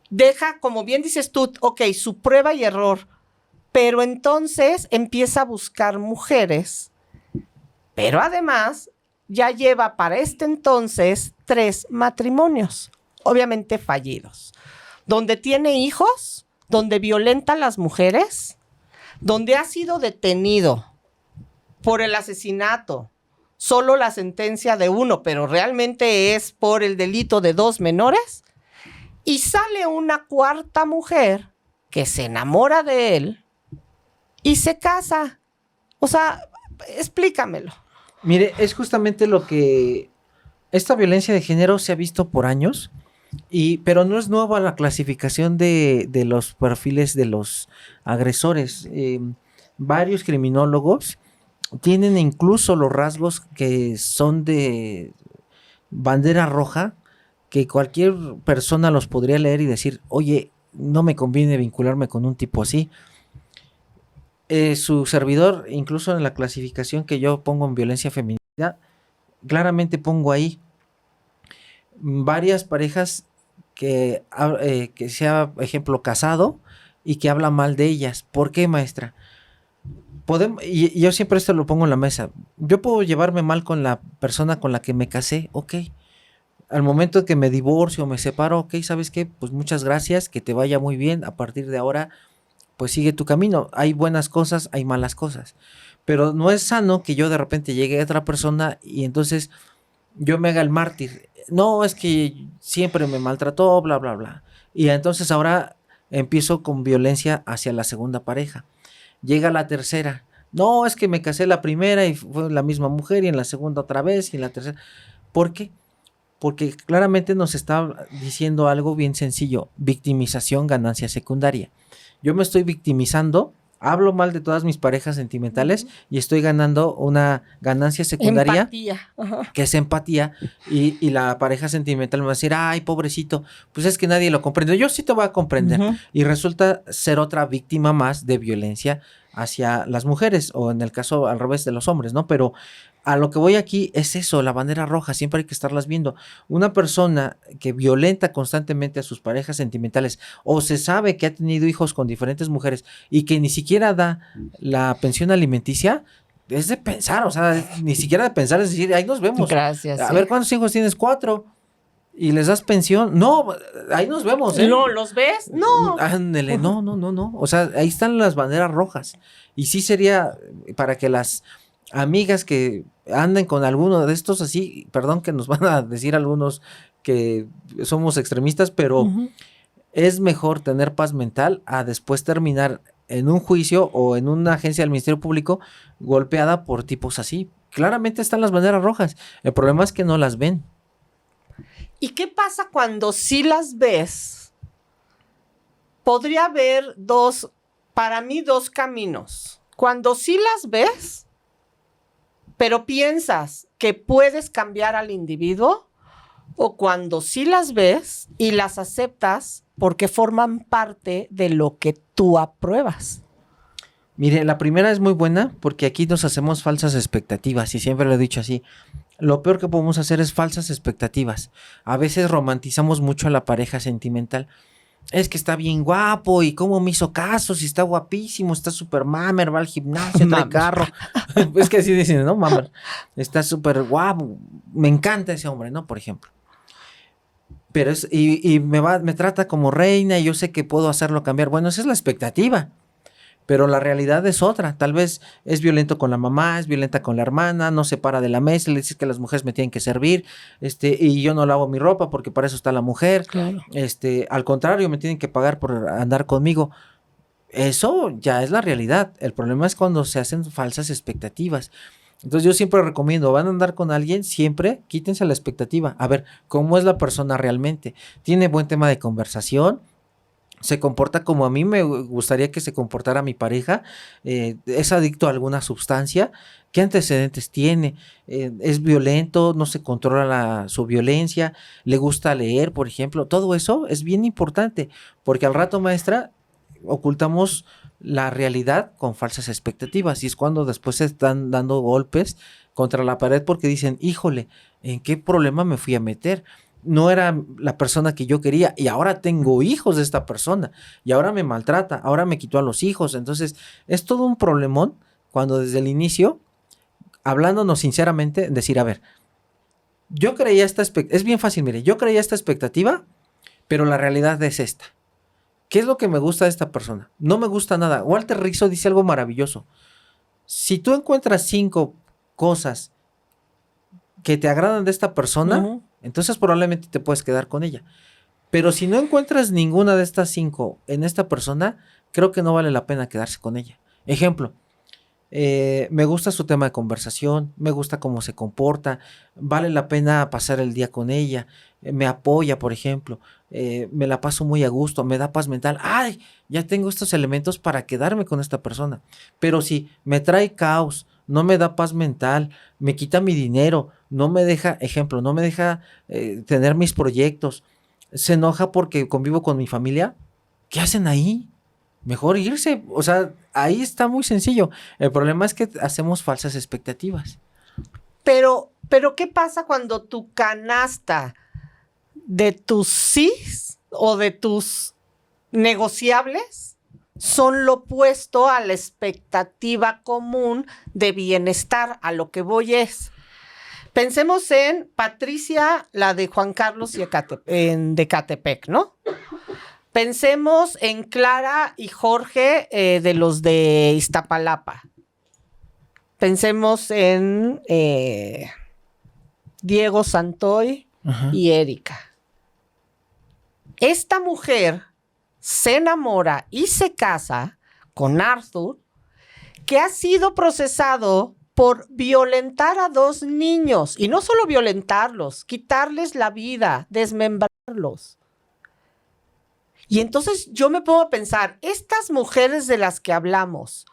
deja, como bien dices tú, ok, su prueba y error, pero entonces empieza a buscar mujeres, pero además ya lleva para este entonces 3 matrimonios, obviamente fallidos, donde tiene hijos, donde violenta a las mujeres, donde ha sido detenido por el asesinato, solo la sentencia de 1, pero realmente es por el delito de 2 menores, y sale una 4ª mujer que se enamora de él y se casa. O sea, explícamelo. Mire, es justamente lo que esta violencia de género se ha visto por años, pero no es nueva la clasificación de los perfiles de los agresores. Varios criminólogos tienen incluso los rasgos que son de bandera roja, que cualquier persona los podría leer y decir, oye, no me conviene vincularme con un tipo así. Su servidor, incluso en la clasificación que yo pongo en violencia feminina, claramente pongo ahí varias parejas que sea, ejemplo, casado y que habla mal de ellas. ¿Por qué, maestra? Y yo siempre esto lo pongo en la mesa. Yo puedo llevarme mal con la persona con la que me casé, ok. Al momento que me divorcio o me separo, ok, ¿sabes qué? Pues muchas gracias, que te vaya muy bien. A partir de ahora, pues sigue tu camino. Hay buenas cosas, hay malas cosas. Pero no es sano que yo de repente llegue a otra persona y entonces yo me haga el mártir. No, es que siempre me maltrató, bla, bla, bla. Y entonces ahora empiezo con violencia hacia la segunda pareja. Llega la tercera. No, es que me casé la primera y fue la misma mujer y en la segunda otra vez y en la tercera. ¿Por qué? porque claramente nos está diciendo algo bien sencillo: victimización, ganancia secundaria. Yo me estoy victimizando, hablo mal de todas mis parejas sentimentales y estoy ganando una ganancia secundaria. Empatía. Ajá. Que es empatía, y la pareja sentimental me va a decir, ay, pobrecito, pues es que nadie lo comprende. Yo sí te voy a comprender. Y resulta ser otra víctima más de violencia hacia las mujeres, o en el caso al revés de los hombres, ¿no? Pero a lo que voy aquí es eso, la bandera roja, siempre hay que estarlas viendo. Una persona que violenta constantemente a sus parejas sentimentales, o se sabe que ha tenido hijos con diferentes mujeres y que ni siquiera da la pensión alimenticia, es de pensar, o sea, ni siquiera de pensar, es decir, ahí nos vemos. Gracias. A ver, ¿cuántos hijos tienes? 4. ¿Y les das pensión? No, ahí nos vemos, ¿eh? No, ¿los ves? No. Ándele, no. O sea, ahí están las banderas rojas. Y sí sería para que las amigas que anden con alguno de estos así, perdón que nos van a decir algunos que somos extremistas, pero es mejor tener paz mental a después terminar en un juicio o en una agencia del Ministerio Público golpeada por tipos así. Claramente están las banderas rojas. El problema es que no las ven. ¿Y qué pasa cuando sí las ves? Podría haber para mí, dos caminos. Cuando sí las ves, pero piensas que puedes cambiar al individuo, o cuando sí las ves y las aceptas porque forman parte de lo que tú apruebas. Mire, la primera es muy buena porque aquí nos hacemos falsas expectativas, y siempre lo he dicho así. Lo peor que podemos hacer es falsas expectativas. A veces romantizamos mucho a la pareja sentimental. Es que está bien guapo, y cómo me hizo caso, si está guapísimo, está súper mamer, va al gimnasio, trae carro. Es que así dicen, ¿no? Mamer. Está súper guapo, me encanta ese hombre, ¿no? Por ejemplo. Pero me trata como reina y yo sé que puedo hacerlo cambiar. Bueno, esa es la expectativa. Pero la realidad es otra. Tal vez es violento con la mamá, es violenta con la hermana, no se para de la mesa, le dice que las mujeres me tienen que servir, y yo no lavo mi ropa porque para eso está la mujer. Claro. Al contrario, me tienen que pagar por andar conmigo. Eso ya es la realidad. El problema es cuando se hacen falsas expectativas. Entonces yo siempre recomiendo, van a andar con alguien, siempre quítense la expectativa. A ver, ¿cómo es la persona realmente? ¿Tiene buen tema de conversación? ¿Se comporta como a mí me gustaría que se comportara mi pareja? ¿Es adicto a alguna sustancia? ¿Qué antecedentes tiene? ¿Es violento? ¿No se controla su violencia? ¿Le gusta leer, por ejemplo? Todo eso es bien importante, porque al rato, maestra, ocultamos la realidad con falsas expectativas, y es cuando después se están dando golpes contra la pared porque dicen, híjole, ¿en qué problema me fui a meter? No era la persona que yo quería y ahora tengo hijos de esta persona y ahora me maltrata, ahora me quitó a los hijos. Entonces es todo un problemón cuando desde el inicio, hablándonos sinceramente, decir, a ver, yo creía es bien fácil, mire, yo creía esta expectativa, pero la realidad es esta. ¿Qué es lo que me gusta de esta persona? No me gusta nada. Walter Rizzo dice algo maravilloso. Si tú encuentras 5 cosas que te agradan de esta persona, entonces probablemente te puedes quedar con ella. Pero si no encuentras ninguna de estas 5 en esta persona, creo que no vale la pena quedarse con ella. Ejemplo, me gusta su tema de conversación, me gusta cómo se comporta, vale la pena pasar el día con ella, me apoya, por ejemplo, me la paso muy a gusto, me da paz mental. ¡Ay! Ya tengo estos elementos para quedarme con esta persona. Pero si me trae caos, no me da paz mental, me quita mi dinero, no me deja, ejemplo, no me deja tener mis proyectos, se enoja porque convivo con mi familia, ¿qué hacen ahí? Mejor irse. O sea, ahí está muy sencillo. El problema es que hacemos falsas expectativas. Pero ¿qué pasa cuando tu canasta de tus sís o de tus negociables son lo opuesto a la expectativa común de bienestar? A lo que voy es, pensemos en Patricia, la de Juan Carlos y de Ecatepec, ¿no? Pensemos en Clara y Jorge de los de Iztapalapa. Pensemos en Diego Santoy y Erika. Esta mujer se enamora y se casa con Arthur, que ha sido procesado por violentar a 2 niños. Y no solo violentarlos, quitarles la vida, desmembrarlos. Y entonces yo me pongo a pensar, estas mujeres de las que hablamos,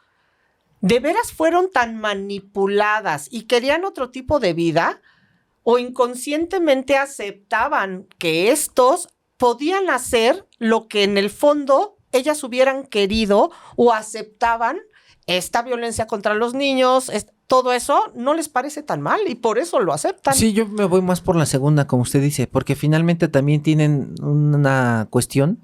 ¿de veras fueron tan manipuladas y querían otro tipo de vida? ¿O inconscientemente aceptaban que estos podían hacer lo que en el fondo ellas hubieran querido, o aceptaban esta violencia contra los niños? Todo eso no les parece tan mal y por eso lo aceptan. Sí, yo me voy más por la segunda, como usted dice, porque finalmente también tienen una cuestión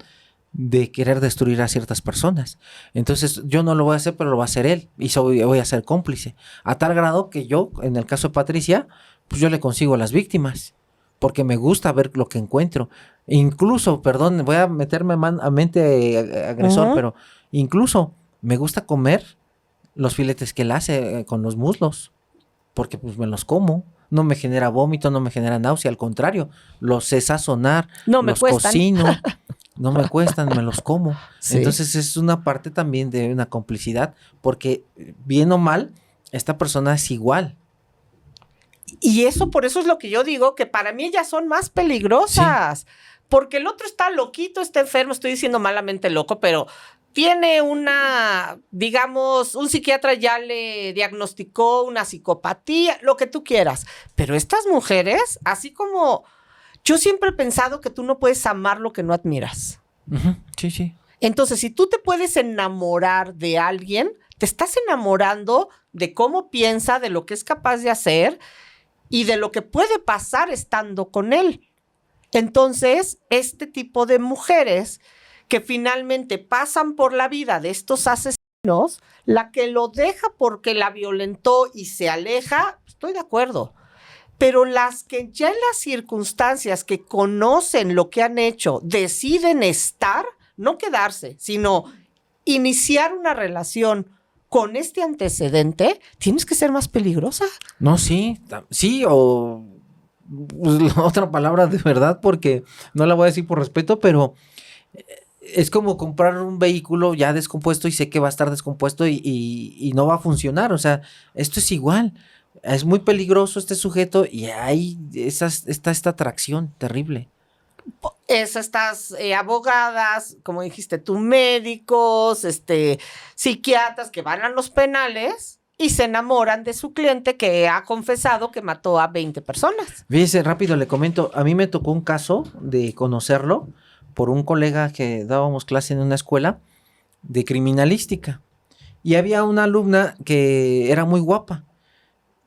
de querer destruir a ciertas personas. Entonces yo no lo voy a hacer, pero lo va a hacer él, y voy a ser cómplice, a tal grado que yo, en el caso de Patricia, pues yo le consigo a las víctimas, porque me gusta ver lo que encuentro. Incluso, perdón, voy a meterme a mente agresor, pero incluso me gusta comer los filetes que él hace con los muslos, porque pues me los como. No me genera vómito, no me genera náusea, al contrario, los sé sazonar, los cocino. No me cuestan, me los como. Sí. Entonces es una parte también de una complicidad, porque bien o mal, esta persona es igual. Y eso, por eso es lo que yo digo, que para mí ellas son más peligrosas. Sí. Porque el otro está loquito, está enfermo, estoy diciendo malamente loco, pero tiene digamos, un psiquiatra ya le diagnosticó una psicopatía, lo que tú quieras. Pero estas mujeres, así como... Yo siempre he pensado que tú no puedes amar lo que no admiras. Uh-huh. Sí, sí. Entonces, si tú te puedes enamorar de alguien, te estás enamorando de cómo piensa, de lo que es capaz de hacer y de lo que puede pasar estando con él. Entonces, este tipo de mujeres que finalmente pasan por la vida de estos asesinos, la que lo deja porque la violentó y se aleja, estoy de acuerdo. Pero las que ya en las circunstancias que conocen lo que han hecho, deciden estar, no quedarse, sino iniciar una relación con este antecedente, tienes que ser más peligrosa. No, sí, o otra palabra de verdad, porque no la voy a decir por respeto, pero es como comprar un vehículo ya descompuesto y sé que va a estar descompuesto y no va a funcionar. O sea, esto es igual. Es muy peligroso este sujeto y ahí está esta atracción terrible. Estas abogadas, como dijiste tú, médicos, psiquiatras que van a los penales y se enamoran de su cliente que ha confesado que mató a 20 personas. Fíjese, rápido le comento, a mí me tocó un caso de conocerlo por un colega que dábamos clase en una escuela de criminalística y había una alumna que era muy guapa.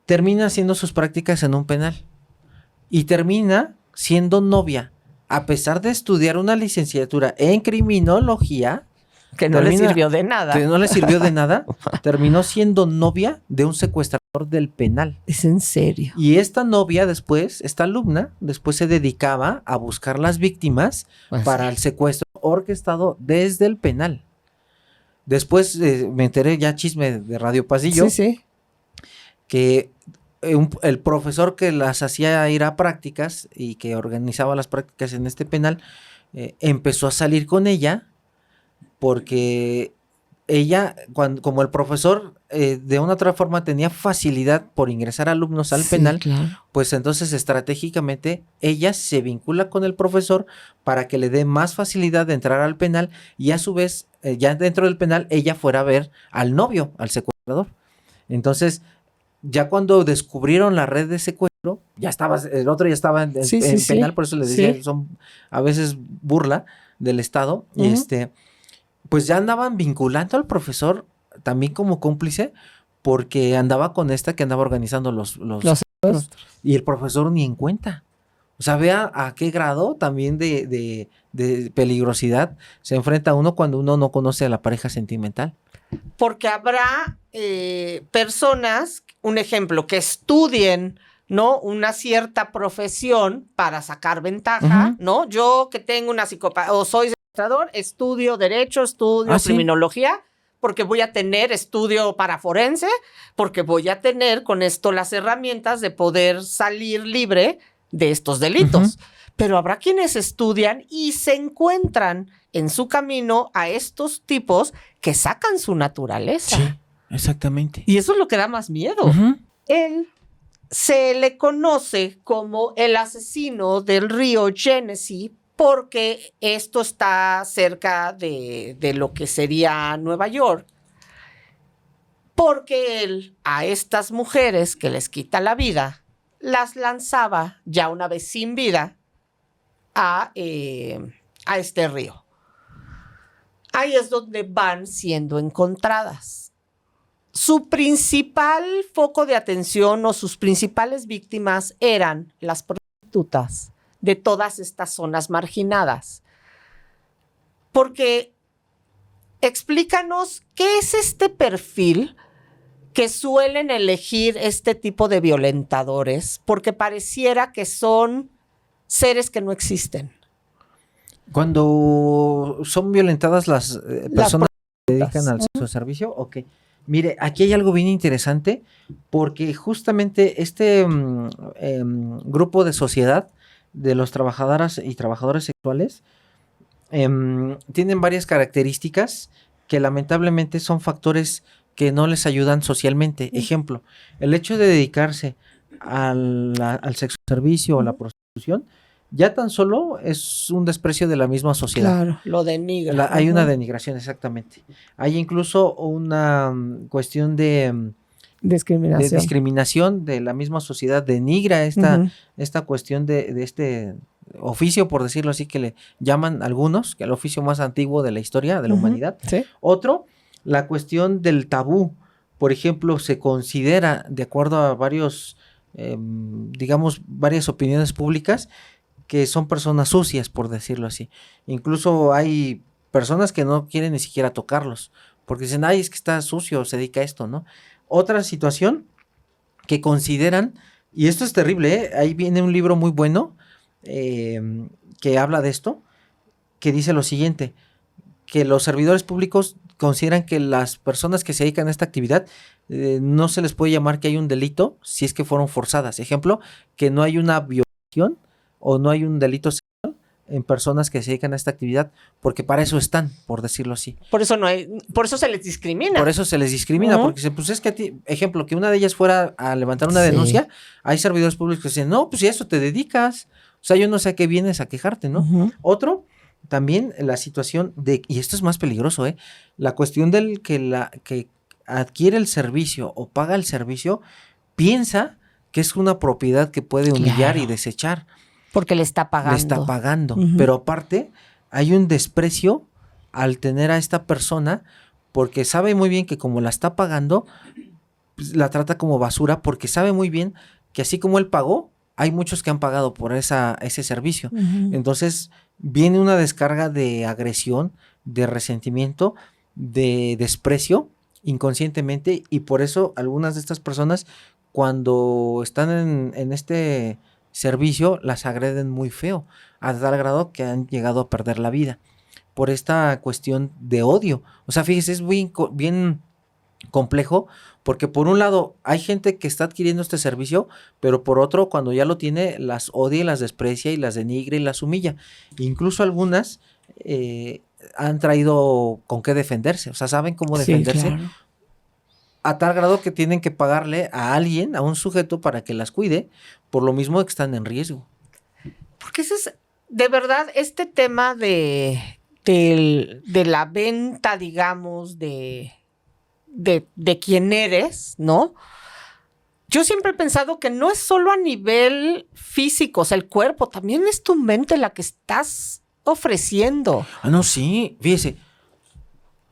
Termina haciendo sus prácticas en un penal y termina siendo novia, a pesar de estudiar una licenciatura en criminología. Que no le sirvió de nada. Que no le sirvió de nada. Terminó siendo novia de un secuestrador del penal. ¿Es en serio? Y esta novia después, esta alumna, después se dedicaba a buscar las víctimas para el secuestro orquestado desde el penal. Después me enteré ya chisme de Radio Pasillo. Sí. Que el profesor que las hacía ir a prácticas y que organizaba las prácticas en este penal, empezó a salir con ella porque ella, como el profesor de una otra forma tenía facilidad por ingresar alumnos al penal, claro. Pues entonces estratégicamente ella se vincula con el profesor para que le dé más facilidad de entrar al penal y a su vez, ya dentro del penal, ella fuera a ver al novio, al secuestrador. Entonces, ya cuando descubrieron la red de secuestro, el otro ya estaba en penal, por eso les decía, son a veces burla del Estado, y pues ya andaban vinculando al profesor también como cómplice, porque andaba con esta que andaba organizando los secuestros, y el profesor ni en cuenta. O sea, vea a qué grado también de peligrosidad se enfrenta uno cuando uno no conoce a la pareja sentimental. Porque habrá personas, un ejemplo, que estudien, ¿no?, una cierta profesión para sacar ventaja, ¿no? Yo que tengo una psicopatía o soy secuestrador, estudio derecho, estudio criminología, porque voy a tener estudio para forense, porque voy a tener con esto las herramientas de poder salir libre de estos delitos. Pero habrá quienes estudian y se encuentran en su camino a estos tipos que sacan su naturaleza. Sí, exactamente. Y eso es lo que da más miedo. él se le conoce como el asesino del río Genesee porque esto está cerca de lo que sería Nueva York. Porque él a estas mujeres que les quita la vida, las lanzaba ya una vez sin vida a este río. Ahí es donde van siendo encontradas. Su principal foco de atención o sus principales víctimas eran las prostitutas de todas estas zonas marginadas. Porque explícanos qué es este perfil que suelen elegir este tipo de violentadores, porque pareciera que son seres que no existen. Cuando son violentadas las personas que se dedican al sexo servicio, ok. Mire, aquí hay algo bien interesante, porque justamente este grupo de sociedad de los trabajadoras y trabajadores sexuales tienen varias características que lamentablemente son factores que no les ayudan socialmente. Ejemplo, el hecho de dedicarse al sexo servicio o a la prostitución, ya tan solo es un desprecio de la misma sociedad. Claro, lo denigra. Hay una denigración, exactamente. Hay incluso una cuestión de discriminación de la misma sociedad, denigra esta cuestión de este oficio, por decirlo así, que le llaman algunos, que el oficio más antiguo de la historia de la humanidad. ¿Sí? Otro, la cuestión del tabú. Por ejemplo, se considera, de acuerdo a varios, varias opiniones públicas, que son personas sucias, por decirlo así. Incluso hay personas que no quieren ni siquiera tocarlos, porque dicen, ay, es que está sucio, se dedica a esto, ¿no? Otra situación que consideran, y esto es terrible, ahí viene un libro muy bueno que habla de esto, que dice lo siguiente, que los servidores públicos consideran que las personas que se dedican a esta actividad no se les puede llamar que hay un delito si es que fueron forzadas. Ejemplo, que no hay una violación o no hay un delito sexual en personas que se dedican a esta actividad, porque para eso están, por decirlo así. Por eso por eso se les discrimina. Por eso se les discrimina, porque pues es que a ti, ejemplo, que una de ellas fuera a levantar una denuncia, hay servidores públicos que dicen, no, pues si a eso te dedicas, o sea, yo no sé a qué vienes a quejarte, ¿no? Otro, también la situación de, y esto es más peligroso, la cuestión del que adquiere el servicio o paga el servicio, piensa que es una propiedad que puede humillar y desechar. Porque le está pagando. Le está pagando. Pero aparte, hay un desprecio al tener a esta persona, porque sabe muy bien que como la está pagando, pues, la trata como basura, porque sabe muy bien que así como él pagó, hay muchos que han pagado por ese servicio. Entonces, viene una descarga de agresión, de resentimiento, de desprecio, inconscientemente, y por eso algunas de estas personas, cuando están en este servicio, las agreden muy feo, a tal grado que han llegado a perder la vida por esta cuestión de odio. O sea, fíjese, es bien complejo, porque por un lado hay gente que está adquiriendo este servicio, pero por otro, cuando ya lo tiene, las odia y las desprecia y las denigra y las humilla. Incluso algunas han traído con qué defenderse, o sea, saben cómo defenderse. Claro. A tal grado que tienen que pagarle a alguien, a un sujeto, para que las cuide, por lo mismo que están en riesgo. Porque eso es, de verdad, este tema de la venta, digamos, de quién eres, ¿no? Yo siempre he pensado que no es solo a nivel físico, o sea, el cuerpo, también es tu mente la que estás ofreciendo. Ah, no, sí, fíjese.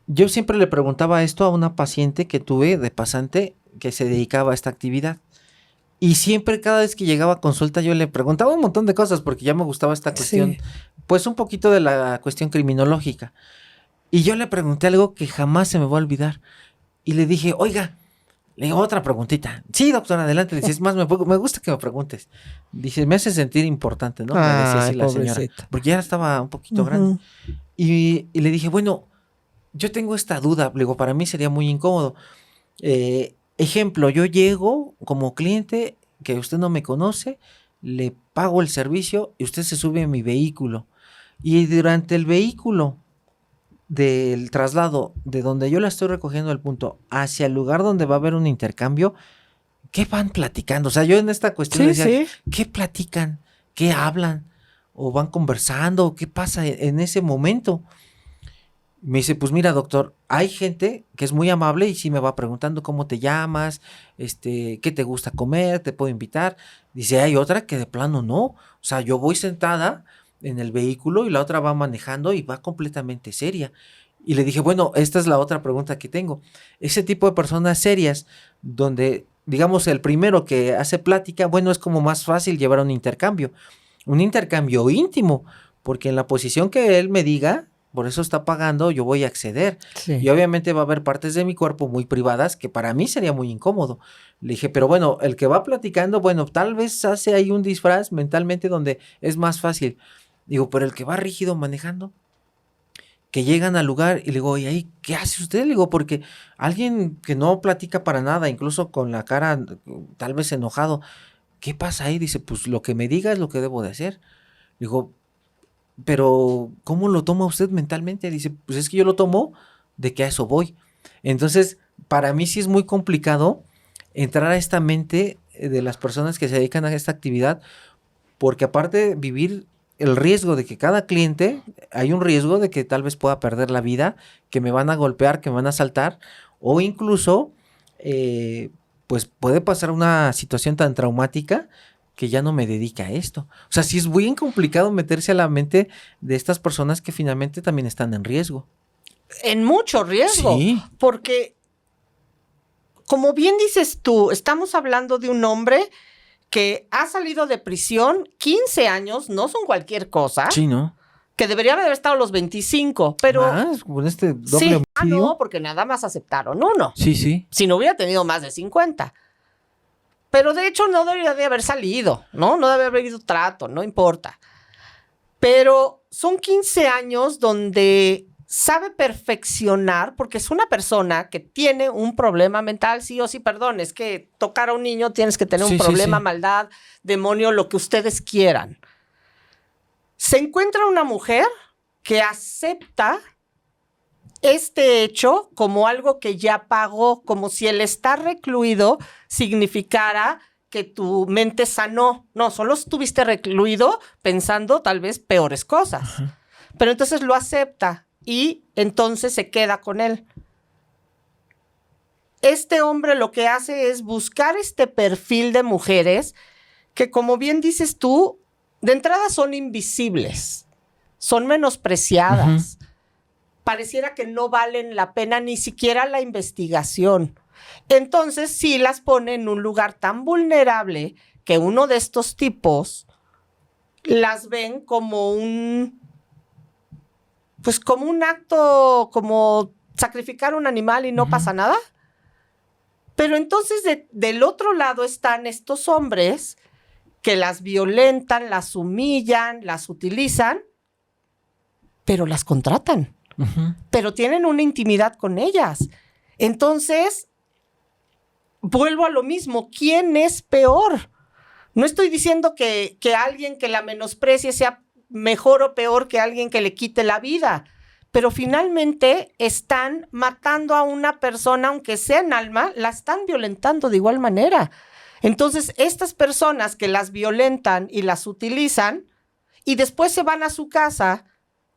Yo siempre le preguntaba esto a una paciente que tuve de pasante que se dedicaba a esta actividad. Y siempre, cada vez que llegaba a consulta, yo le preguntaba un montón de cosas porque ya me gustaba esta cuestión, pues un poquito de la cuestión criminológica. Y yo le pregunté algo que jamás se me va a olvidar. Y le dije, oiga, le digo otra preguntita. Sí, doctora, adelante. Le dice, es más, me gusta que me preguntes. Dice, me hace sentir importante, ¿no? Me decía así la señora. Porque ya estaba un poquito grande. Y le dije, bueno, yo tengo esta duda, le digo, para mí sería muy incómodo. Ejemplo, yo llego como cliente que usted no me conoce, le pago el servicio y usted se sube a mi vehículo. Y durante el vehículo del traslado de donde yo la estoy recogiendo al punto hacia el lugar donde va a haber un intercambio, ¿qué van platicando? O sea, yo en esta cuestión Sí, decía, sí. ¿qué platican? ¿Qué hablan? ¿O van conversando? ¿Qué pasa en ese momento? Me dice, pues mira, doctor, hay gente que es muy amable y sí me va preguntando cómo te llamas, qué te gusta comer, te puedo invitar. Dice, hay otra que de plano no. O sea, yo voy sentada en el vehículo y la otra va manejando y va completamente seria. Y le dije, bueno, esta es la otra pregunta que tengo. Ese tipo de personas serias, donde, digamos, el primero que hace plática, bueno, es como más fácil llevar un intercambio íntimo, porque en la posición que él me diga, por eso está pagando, yo voy a acceder. Sí. Y obviamente va a haber partes de mi cuerpo muy privadas que para mí sería muy incómodo. Le dije, pero bueno, el que va platicando, bueno, tal vez hace ahí un disfraz mentalmente donde es más fácil. Digo, pero el que va rígido manejando, que llegan al lugar y le digo, ¿y ahí qué hace usted? Le digo, porque alguien que no platica para nada, incluso con la cara tal vez enojado, ¿qué pasa ahí? Dice, pues lo que me diga es lo que debo de hacer. Le digo, pero ¿cómo lo toma usted mentalmente? Dice, pues es que yo lo tomo de que a eso voy. Entonces, para mí sí es muy complicado entrar a esta mente de las personas que se dedican a esta actividad, porque aparte de vivir el riesgo de que cada cliente, hay un riesgo de que tal vez pueda perder la vida, que me van a golpear, que me van a asaltar, o incluso, pues puede pasar una situación tan traumática que ya no me dedica a esto. O sea, sí es muy complicado meterse a la mente de estas personas que finalmente también están en riesgo. En mucho riesgo. Sí. Porque, como bien dices tú, estamos hablando de un hombre que ha salido de prisión 15 años, no son cualquier cosa. Sí, ¿no? Que debería haber estado a los 25, pero... Más, con este doble sí, homicidio. no, porque nada más aceptaron uno. Sí, sí. Si no hubiera tenido más de 50. Pero de hecho no debería de haber salido, ¿no? No debe haber habido trato, no importa. Pero son 15 años donde sabe perfeccionar, porque es una persona que tiene un problema mental, sí o sí, perdón, es que tocar a un niño tienes que tener un problema, maldad, demonio, lo que ustedes quieran. Se encuentra una mujer que acepta este hecho como algo que ya pagó, como si el estar recluido significara que tu mente sanó. No, solo estuviste recluido pensando tal vez peores cosas. Ajá. Pero entonces lo acepta y entonces se queda con él. Este hombre lo que hace es buscar este perfil de mujeres que, como bien dices tú, de entrada son invisibles, son menospreciadas. Pareciera que no valen la pena ni siquiera la investigación. Entonces sí las pone en un lugar tan vulnerable que uno de estos tipos las ven como pues como un acto, como sacrificar un animal y no pasa nada. Pero entonces del otro lado están estos hombres que las violentan, las humillan, las utilizan, pero las contratan. Pero tienen una intimidad con ellas. Entonces, vuelvo a lo mismo. ¿Quién es peor? No estoy diciendo que alguien que la menosprecie sea mejor o peor que alguien que le quite la vida, pero finalmente están matando a una persona, aunque sea en alma, la están violentando de igual manera. Entonces, estas personas que las violentan y las utilizan y después se van a su casa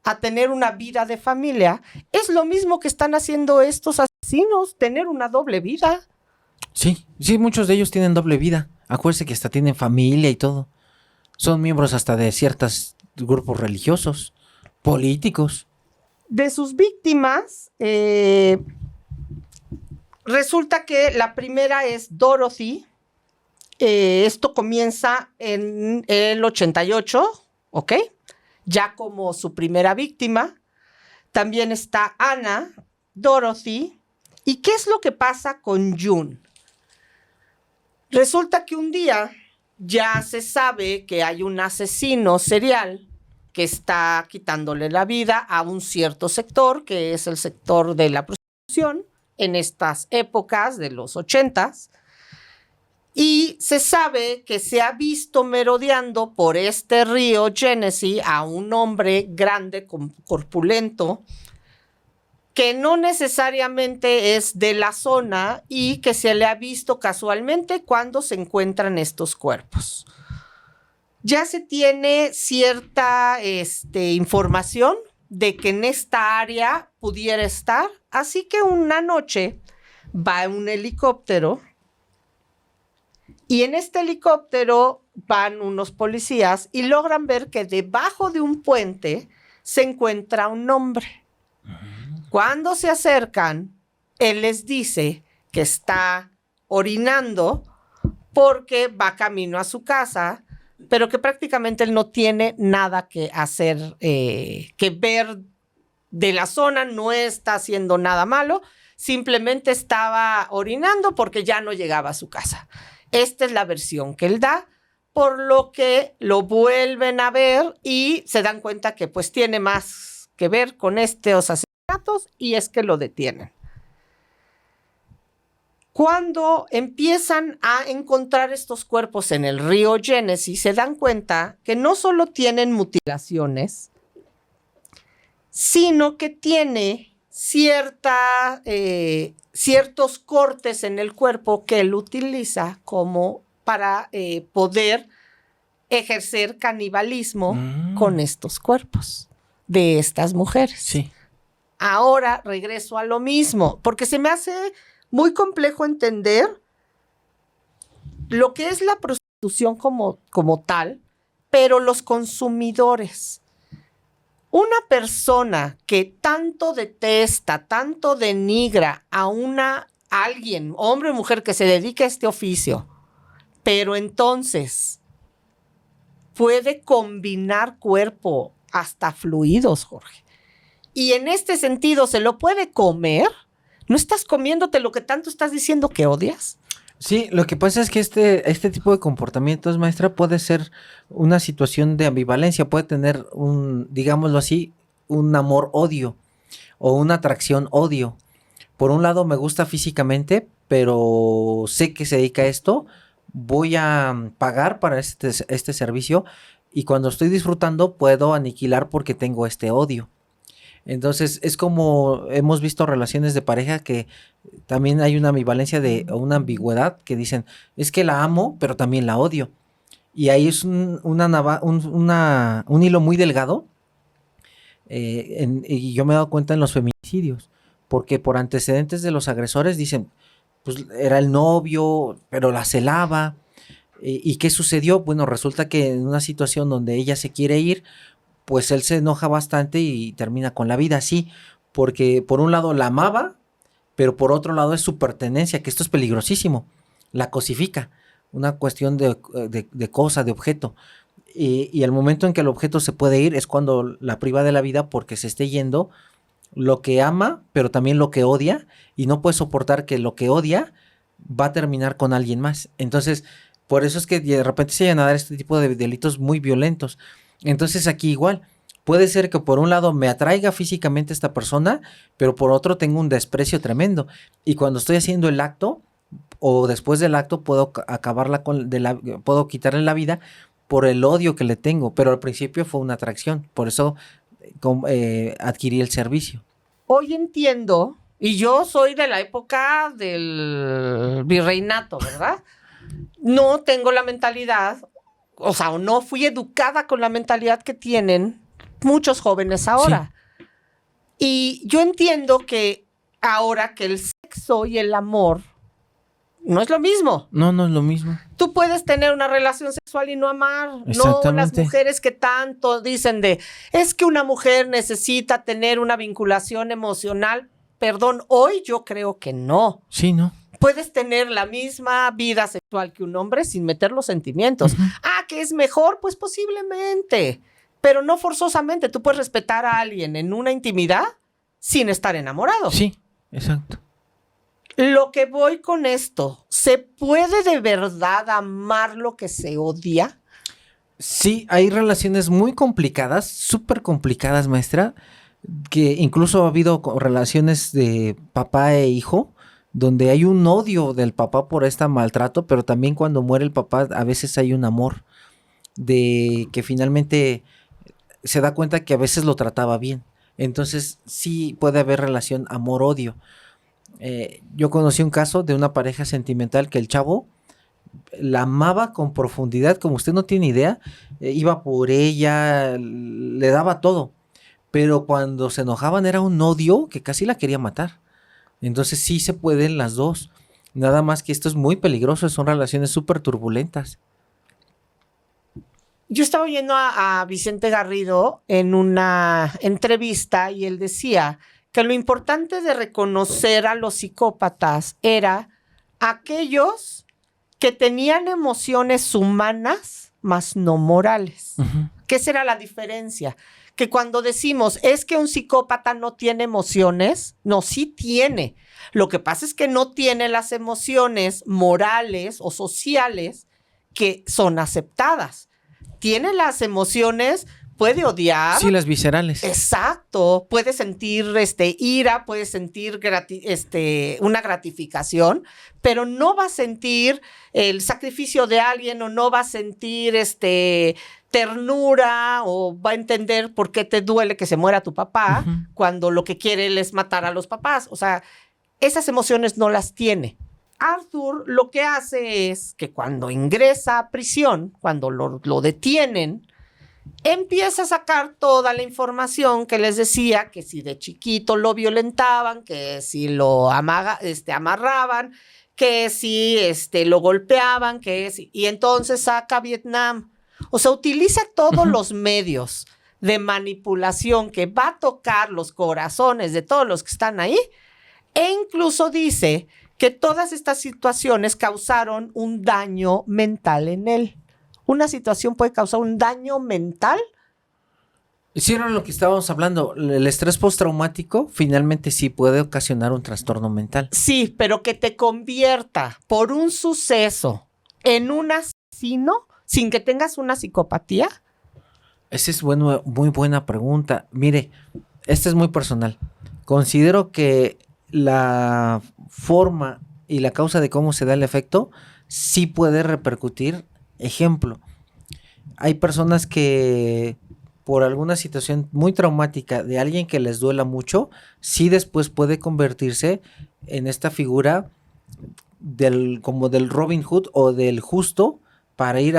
a tener una vida de familia, es lo mismo que están haciendo estos asesinos, tener una doble vida. Sí, muchos de ellos tienen doble vida. Acuérdense que hasta tienen familia y todo. Son miembros hasta de ciertos grupos religiosos, políticos. De sus víctimas, resulta que la primera es Dorothy. Esto comienza en el 88, ¿ok? Ya como su primera víctima. También está Ana, Dorothy. ¿Y qué es lo que pasa con June? Resulta que un día ya se sabe que hay un asesino serial que está quitándole la vida a un cierto sector, que es el sector de la prostitución, en estas épocas de los 80s. Y se sabe que se ha visto merodeando por este río Genesee a un hombre grande, corpulento, que no necesariamente es de la zona y que se le ha visto casualmente cuando se encuentran estos cuerpos. Ya se tiene cierta información de que en esta área pudiera estar, así que una noche va un helicóptero y en este helicóptero van unos policías y logran ver que debajo de un puente se encuentra un hombre. Cuando se acercan, él les dice que está orinando porque va camino a su casa, pero que prácticamente él no tiene nada que hacer, que ver de la zona, no está haciendo nada malo, simplemente estaba orinando porque ya no llegaba a su casa. Esta es la versión que él da, por lo que lo vuelven a ver y se dan cuenta que pues tiene más que ver con estos asesinatos y es que lo detienen. Cuando empiezan a encontrar estos cuerpos en el río Genesee, se dan cuenta que no solo tienen mutilaciones, sino que tiene ciertos cortes en el cuerpo que él utiliza como para poder ejercer canibalismo con estos cuerpos de estas mujeres. Sí. Ahora regreso a lo mismo, porque se me hace muy complejo entender lo que es la prostitución como tal, pero los consumidores. Una persona que tanto detesta, tanto denigra a alguien, hombre o mujer, que se dedique a este oficio, pero entonces puede combinar cuerpo hasta fluidos, Jorge. Y en este sentido, ¿se lo puede comer? ¿No estás comiéndote lo que tanto estás diciendo que odias? Sí, lo que pasa es que este tipo de comportamientos, maestra, puede ser una situación de ambivalencia, puede tener digámoslo así, un amor-odio o una atracción-odio. Por un lado me gusta físicamente, pero sé que se dedica a esto, voy a pagar para este servicio y cuando estoy disfrutando puedo aniquilar porque tengo este odio. Entonces es como hemos visto relaciones de pareja que también hay una ambivalencia una ambigüedad que dicen, es que la amo, pero también la odio. Y ahí es un hilo muy delgado. Y yo me he dado cuenta en los feminicidios, porque por antecedentes de los agresores dicen, pues era el novio, pero la celaba. ¿Y qué sucedió? Bueno, resulta que en una situación donde ella se quiere ir, pues él se enoja bastante y termina con la vida, sí, porque por un lado la amaba, pero por otro lado es su pertenencia, que esto es peligrosísimo, la cosifica, una cuestión de cosa, de objeto, y el momento en que el objeto se puede ir es cuando la priva de la vida porque se esté yendo lo que ama, pero también lo que odia, y no puede soportar que lo que odia va a terminar con alguien más. Entonces, por eso es que de repente se llegan a dar este tipo de delitos muy violentos. Entonces aquí igual, puede ser que por un lado me atraiga físicamente esta persona, pero por otro tengo un desprecio tremendo. Y cuando estoy haciendo el acto, o después del acto, puedo puedo quitarle la vida por el odio que le tengo. Pero al principio fue una atracción, por eso adquirí el servicio. Hoy entiendo, y yo soy de la época del virreinato, ¿verdad? No tengo la mentalidad, o sea, no fui educada con la mentalidad que tienen muchos jóvenes ahora. Sí. Y yo entiendo que ahora que el sexo y el amor no es lo mismo. No es lo mismo. Tú puedes tener una relación sexual y no amar. No las mujeres que tanto dicen es que una mujer necesita tener una vinculación emocional. Perdón, hoy yo creo que no. Sí, ¿no? Puedes tener la misma vida sexual que un hombre sin meter los sentimientos. Uh-huh. ¿Que es mejor? Pues posiblemente, pero no forzosamente. Tú puedes respetar a alguien en una intimidad sin estar enamorado. Sí, exacto. Lo que voy con esto, ¿se puede de verdad amar lo que se odia? Sí, hay relaciones muy complicadas, súper complicadas, maestra, que incluso ha habido relaciones de papá e hijo, donde hay un odio del papá por este maltrato, pero también cuando muere el papá a veces hay un amor de que finalmente se da cuenta que a veces lo trataba bien. Entonces sí puede haber relación amor-odio. Yo conocí un caso de una pareja sentimental que el chavo la amaba con profundidad, como usted no tiene idea, iba por ella, le daba todo, pero cuando se enojaban era un odio que casi la quería matar. Entonces sí se pueden las dos, nada más que esto es muy peligroso, son relaciones súper turbulentas. Yo estaba oyendo a Vicente Garrido en una entrevista y él decía que lo importante de reconocer a los psicópatas era aquellos que tenían emociones humanas, mas no morales. ¿Qué será la diferencia? Que cuando decimos, es que un psicópata no tiene emociones, no, sí tiene. Lo que pasa es que no tiene las emociones morales o sociales que son aceptadas. Tiene las emociones, puede odiar. Sí, las viscerales. Exacto. Puede sentir ira, puede sentir una gratificación, pero no va a sentir el sacrificio de alguien o no va a sentir ternura o va a entender por qué te duele que se muera tu papá cuando lo que quiere él es matar a los papás. O sea, esas emociones no las tiene. Arthur lo que hace es que cuando ingresa a prisión, cuando lo detienen, empieza a sacar toda la información que les decía, que si de chiquito lo violentaban, que si lo amarraban, que si lo golpeaban, y entonces saca Vietnam. O sea, utiliza todos los medios de manipulación que va a tocar los corazones de todos los que están ahí, e incluso dice que todas estas situaciones causaron un daño mental en él. ¿Una situación puede causar un daño mental? Sí, era lo que estábamos hablando. El estrés postraumático finalmente sí puede ocasionar un trastorno mental. Sí, pero que te convierta por un suceso en un asesino sin que tengas una psicopatía. Esa es muy buena pregunta. Mire, esta es muy personal. Considero que la forma y la causa de cómo se da el efecto sí puede repercutir. Ejemplo, hay personas que por alguna situación muy traumática de alguien que les duela mucho, sí después puede convertirse en esta figura como del Robin Hood o del justo para ir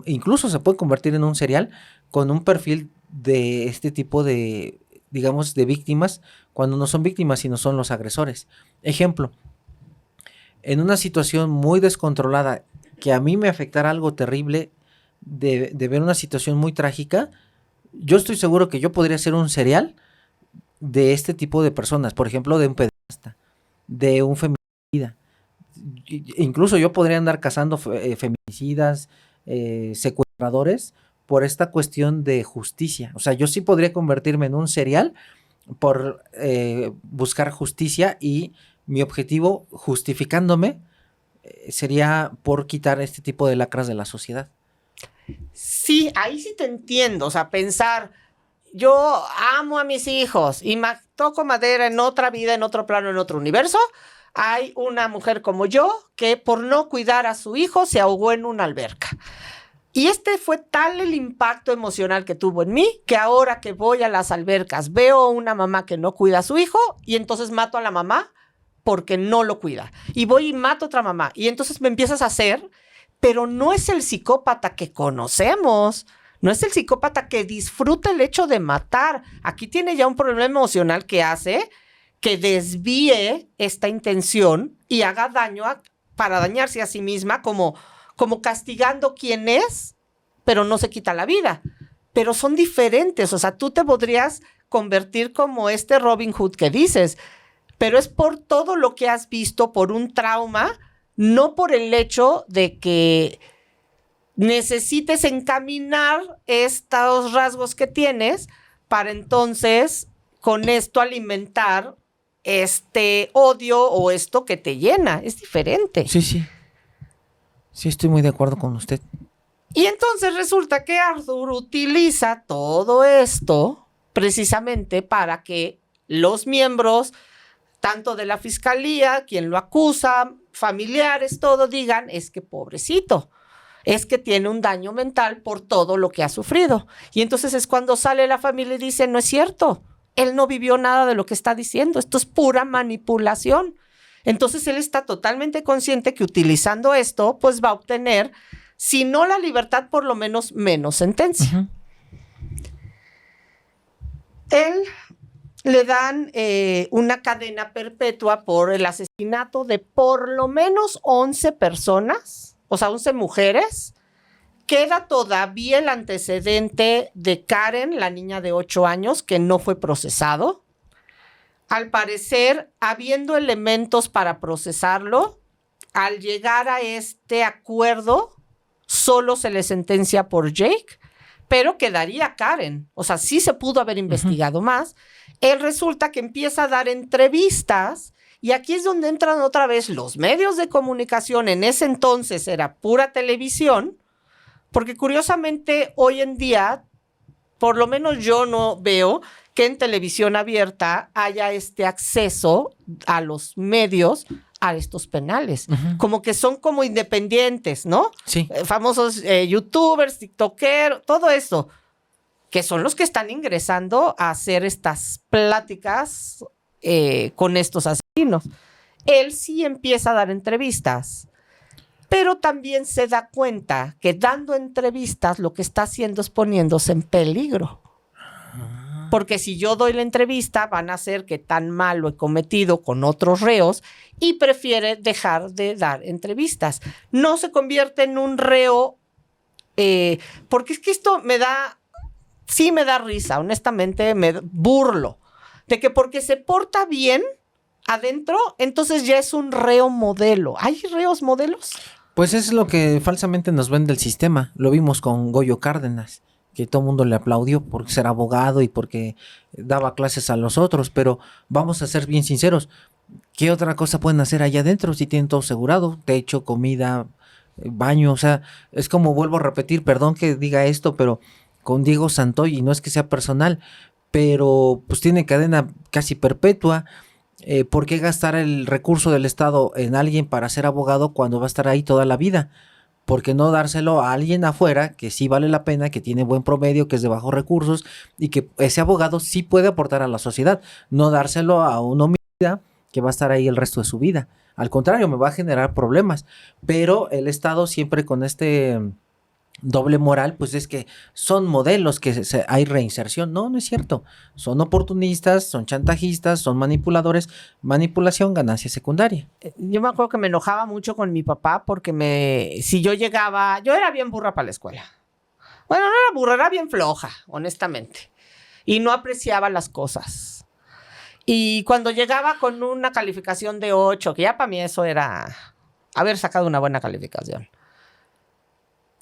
incluso se puede convertir en un serial con un perfil de este tipo de, digamos, de víctimas, cuando no son víctimas, sino son los agresores. Ejemplo, en una situación muy descontrolada, que a mí me afectara algo terrible, de ver una situación muy trágica, yo estoy seguro que yo podría ser un serial de este tipo de personas, por ejemplo, de un pederasta, de un feminicida. Incluso yo podría andar cazando feminicidas, secuestradores, por esta cuestión de justicia. O sea, yo sí podría convertirme en un serial por buscar justicia, y mi objetivo, justificándome, sería por quitar este tipo de lacras de la sociedad. Sí, ahí sí te entiendo. O sea, pensar, yo amo a mis hijos y toco madera en otra vida, en otro plano, en otro universo. Hay una mujer como yo que por no cuidar a su hijo se ahogó en una alberca. Y fue tal el impacto emocional que tuvo en mí, que ahora que voy a las albercas veo a una mamá que no cuida a su hijo y entonces mato a la mamá porque no lo cuida. Y voy y mato a otra mamá. Y entonces me empiezas a hacer, pero no es el psicópata que conocemos. No es el psicópata que disfruta el hecho de matar. Aquí tiene ya un problema emocional que hace que desvíe esta intención y haga daño para dañarse a sí misma, como castigando quién es, pero no se quita la vida. Pero son diferentes. O sea, tú te podrías convertir como este Robin Hood que dices, pero es por todo lo que has visto, por un trauma, no por el hecho de que necesites encaminar estos rasgos que tienes para entonces con esto alimentar este odio o esto que te llena. Es diferente. Sí, sí. Sí, estoy muy de acuerdo con usted. Y entonces resulta que Arthur utiliza todo esto precisamente para que los miembros, tanto de la fiscalía, quien lo acusa, familiares, todo, digan, es que pobrecito, es que tiene un daño mental por todo lo que ha sufrido. Y entonces es cuando sale la familia y dice, no es cierto, él no vivió nada de lo que está diciendo. Esto es pura manipulación. Entonces él está totalmente consciente que utilizando esto, pues va a obtener, si no la libertad, por lo menos menos sentencia. Él le dan una cadena perpetua por el asesinato de por lo menos 11 personas, o sea, 11 mujeres. Queda todavía el antecedente de Karen, la niña de 8 años, que no fue procesado. Al parecer, habiendo elementos para procesarlo, al llegar a este acuerdo, solo se le sentencia por Jake, pero quedaría Karen. O sea, sí se pudo haber investigado más. Él resulta que empieza a dar entrevistas y aquí es donde entran otra vez los medios de comunicación. En ese entonces era pura televisión, porque curiosamente hoy en día, por lo menos yo no veo que en televisión abierta haya este acceso a los medios a estos penales. Como que son como independientes, ¿no? Sí. Famosos youtubers, tiktokeros, todo eso, que son los que están ingresando a hacer estas pláticas con estos asesinos. Él sí empieza a dar entrevistas, pero también se da cuenta que dando entrevistas lo que está haciendo es poniéndose en peligro. Porque si yo doy la entrevista, van a hacer que tan mal lo he cometido con otros reos y prefiere dejar de dar entrevistas. No se convierte en un reo, porque es que esto sí me da risa, honestamente me burlo, de que porque se porta bien adentro, entonces ya es un reo modelo. ¿Hay reos modelos? Pues es lo que falsamente nos vende el sistema. Lo vimos con Goyo Cárdenas, que todo el mundo le aplaudió por ser abogado y porque daba clases a los otros, pero vamos a ser bien sinceros, ¿qué otra cosa pueden hacer allá adentro si tienen todo asegurado? Techo, comida, baño, o sea, es como vuelvo a repetir, perdón que diga esto, pero con Diego Santoy, y no es que sea personal, pero pues tiene cadena casi perpetua. ¿Por qué gastar el recurso del Estado en alguien para ser abogado cuando va a estar ahí toda la vida? ¿Por qué no dárselo a alguien afuera que sí vale la pena, que tiene buen promedio, que es de bajos recursos y que ese abogado sí puede aportar a la sociedad? No dárselo a un homicida que va a estar ahí el resto de su vida. Al contrario, me va a generar problemas. Pero el Estado siempre con este doble moral, pues es que son modelos que hay reinserción. No, no es cierto. Son oportunistas, son chantajistas, son manipuladores. Manipulación, ganancia secundaria. Yo me acuerdo que me enojaba mucho con mi papá porque si yo llegaba, yo era bien burra para la escuela. Bueno, no era burra, era bien floja, honestamente. Y no apreciaba las cosas. Y cuando llegaba con una calificación de 8, que ya para mí eso era haber sacado una buena calificación.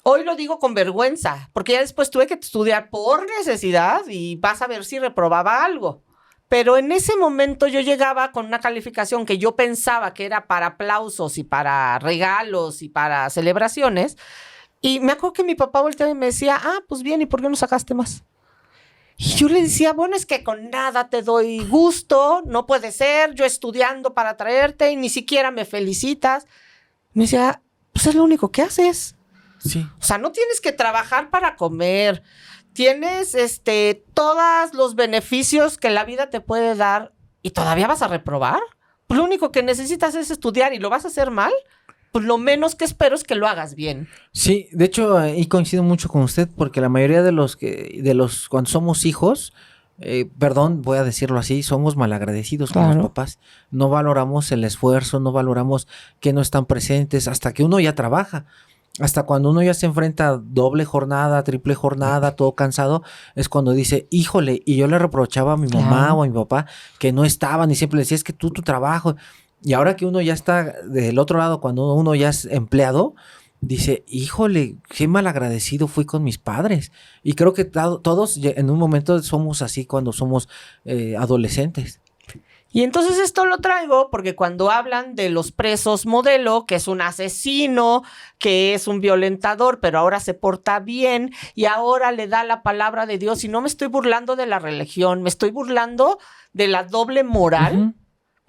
Hoy lo digo con vergüenza, porque ya después tuve que estudiar por necesidad y vas a ver si reprobaba algo. Pero en ese momento yo llegaba con una calificación que yo pensaba que era para aplausos y para regalos y para celebraciones. Y me acuerdo que mi papá volteaba y me decía, pues bien, ¿y por qué no sacaste más? Y yo le decía, bueno, es que con nada te doy gusto, no puede ser, yo estudiando para traerte y ni siquiera me felicitas. Me decía, pues es lo único que haces. Sí. O sea, no tienes que trabajar para comer. Tienes todos los beneficios que la vida te puede dar y todavía vas a reprobar. Pues lo único que necesitas es estudiar y lo vas a hacer mal. Pues lo menos que espero es que lo hagas bien. Sí, de hecho, ahí coincido mucho con usted porque la mayoría de los cuando somos hijos, perdón, voy a decirlo así, somos malagradecidos con los papás. No valoramos el esfuerzo, no valoramos que no están presentes hasta que uno ya trabaja. Hasta cuando uno ya se enfrenta a doble jornada, triple jornada, todo cansado, es cuando dice, híjole, y yo le reprochaba a mi mamá o a mi papá que no estaban y siempre le decía, es que tu trabajo. Y ahora que uno ya está del otro lado, cuando uno ya es empleado, dice, híjole, qué malagradecido fui con mis padres. Y creo que todos en un momento somos así cuando somos adolescentes. Y entonces esto lo traigo porque cuando hablan de los presos modelo, que es un asesino, que es un violentador, pero ahora se porta bien y ahora le da la palabra de Dios, y no me estoy burlando de la religión, me estoy burlando de la doble moral.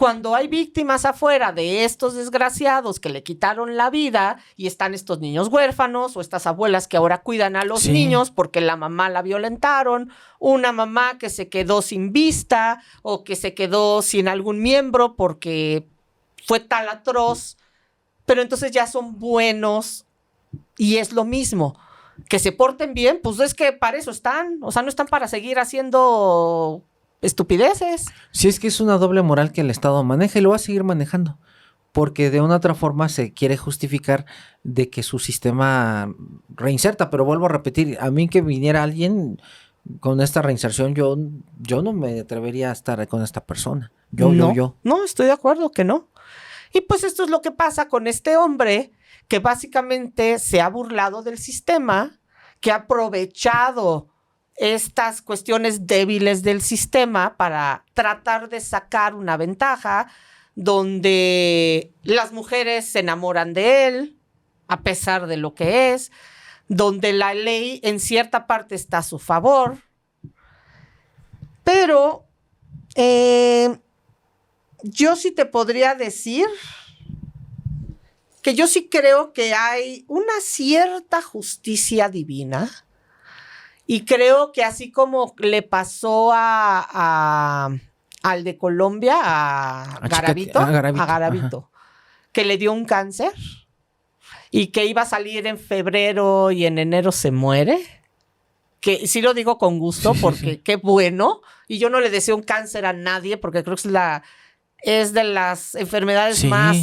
cuando hay víctimas afuera de estos desgraciados que le quitaron la vida y están estos niños huérfanos o estas abuelas que ahora cuidan a los niños porque la mamá la violentaron, una mamá que se quedó sin vista o que se quedó sin algún miembro porque fue tal atroz, pero entonces ya son buenos y es lo mismo. Que se porten bien, pues es que para eso están, o sea, no están para seguir haciendo estupideces. Sí, es que es una doble moral que el Estado maneja y lo va a seguir manejando, porque de una u otra forma se quiere justificar de que su sistema reinserta, pero vuelvo a repetir, a mí que viniera alguien con esta reinserción, yo no me atrevería a estar con esta persona. Yo. No, estoy de acuerdo que no. Y pues esto es lo que pasa con este hombre que básicamente se ha burlado del sistema, que ha aprovechado estas cuestiones débiles del sistema para tratar de sacar una ventaja donde las mujeres se enamoran de él, a pesar de lo que es, donde la ley en cierta parte está a su favor, pero yo sí te podría decir que yo sí creo que hay una cierta justicia divina y creo que así como le pasó al de Colombia, a Garavito, que le dio un cáncer y que iba a salir en febrero y en enero se muere, que sí lo digo con gusto porque qué bueno, y yo no le deseo un cáncer a nadie porque creo que es de las enfermedades más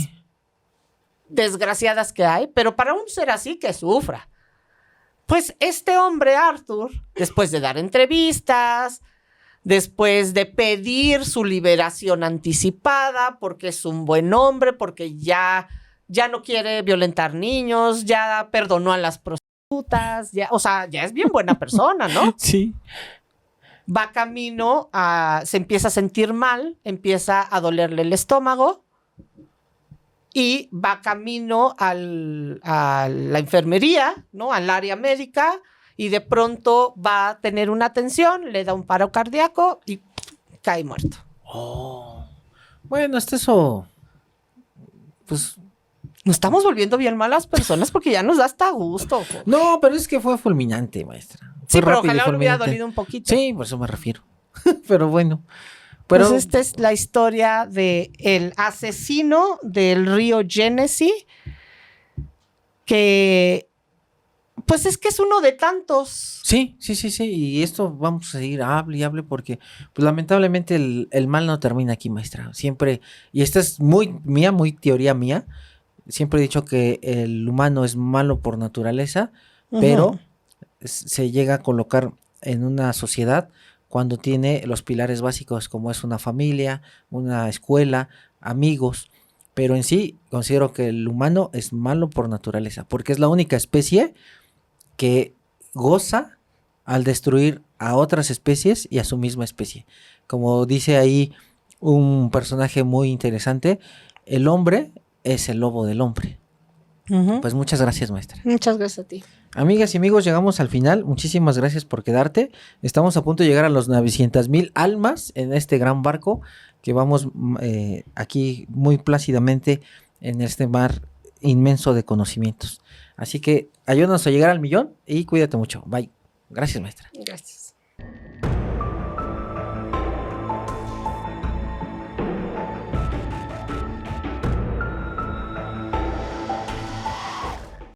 desgraciadas que hay, pero para un ser así que sufra. Pues este hombre, Arthur, después de dar entrevistas, después de pedir su liberación anticipada, porque es un buen hombre, porque ya no quiere violentar niños, ya perdonó a las prostitutas, ya es bien buena persona, ¿no? Sí. Va camino se empieza a sentir mal, empieza a dolerle el estómago, y va camino a la enfermería, ¿no? Al área médica, y de pronto va a tener una atención, le da un paro cardíaco y cae muerto. Oh. Bueno, hasta eso, pues... Nos estamos volviendo bien malas personas porque ya nos da hasta gusto. No, pero es que fue fulminante, maestra. Sí, pero ojalá le hubiera dolido un poquito. Sí, por eso me refiero. Pero bueno. Pero pues esta es la historia de el asesino del río Genesee, que pues es que es uno de tantos. Sí, y esto vamos a seguir, hable y hable, porque pues lamentablemente el mal no termina aquí, maestra. Siempre, y esta es muy teoría mía, siempre he dicho que el humano es malo por naturaleza, pero se llega a colocar en una sociedad cuando tiene los pilares básicos como es una familia, una escuela, amigos, pero en sí considero que el humano es malo por naturaleza, porque es la única especie que goza al destruir a otras especies y a su misma especie. Como dice ahí un personaje muy interesante, el hombre es el lobo del hombre. Pues muchas gracias, maestra. Muchas gracias a ti. Amigas y amigos, llegamos al final. Muchísimas gracias por quedarte. Estamos a punto de llegar a los 900,000 almas en este gran barco que vamos aquí muy plácidamente en este mar inmenso de conocimientos. Así que ayúdanos a llegar al 1,000,000 y cuídate mucho. Bye. Gracias, maestra. Gracias.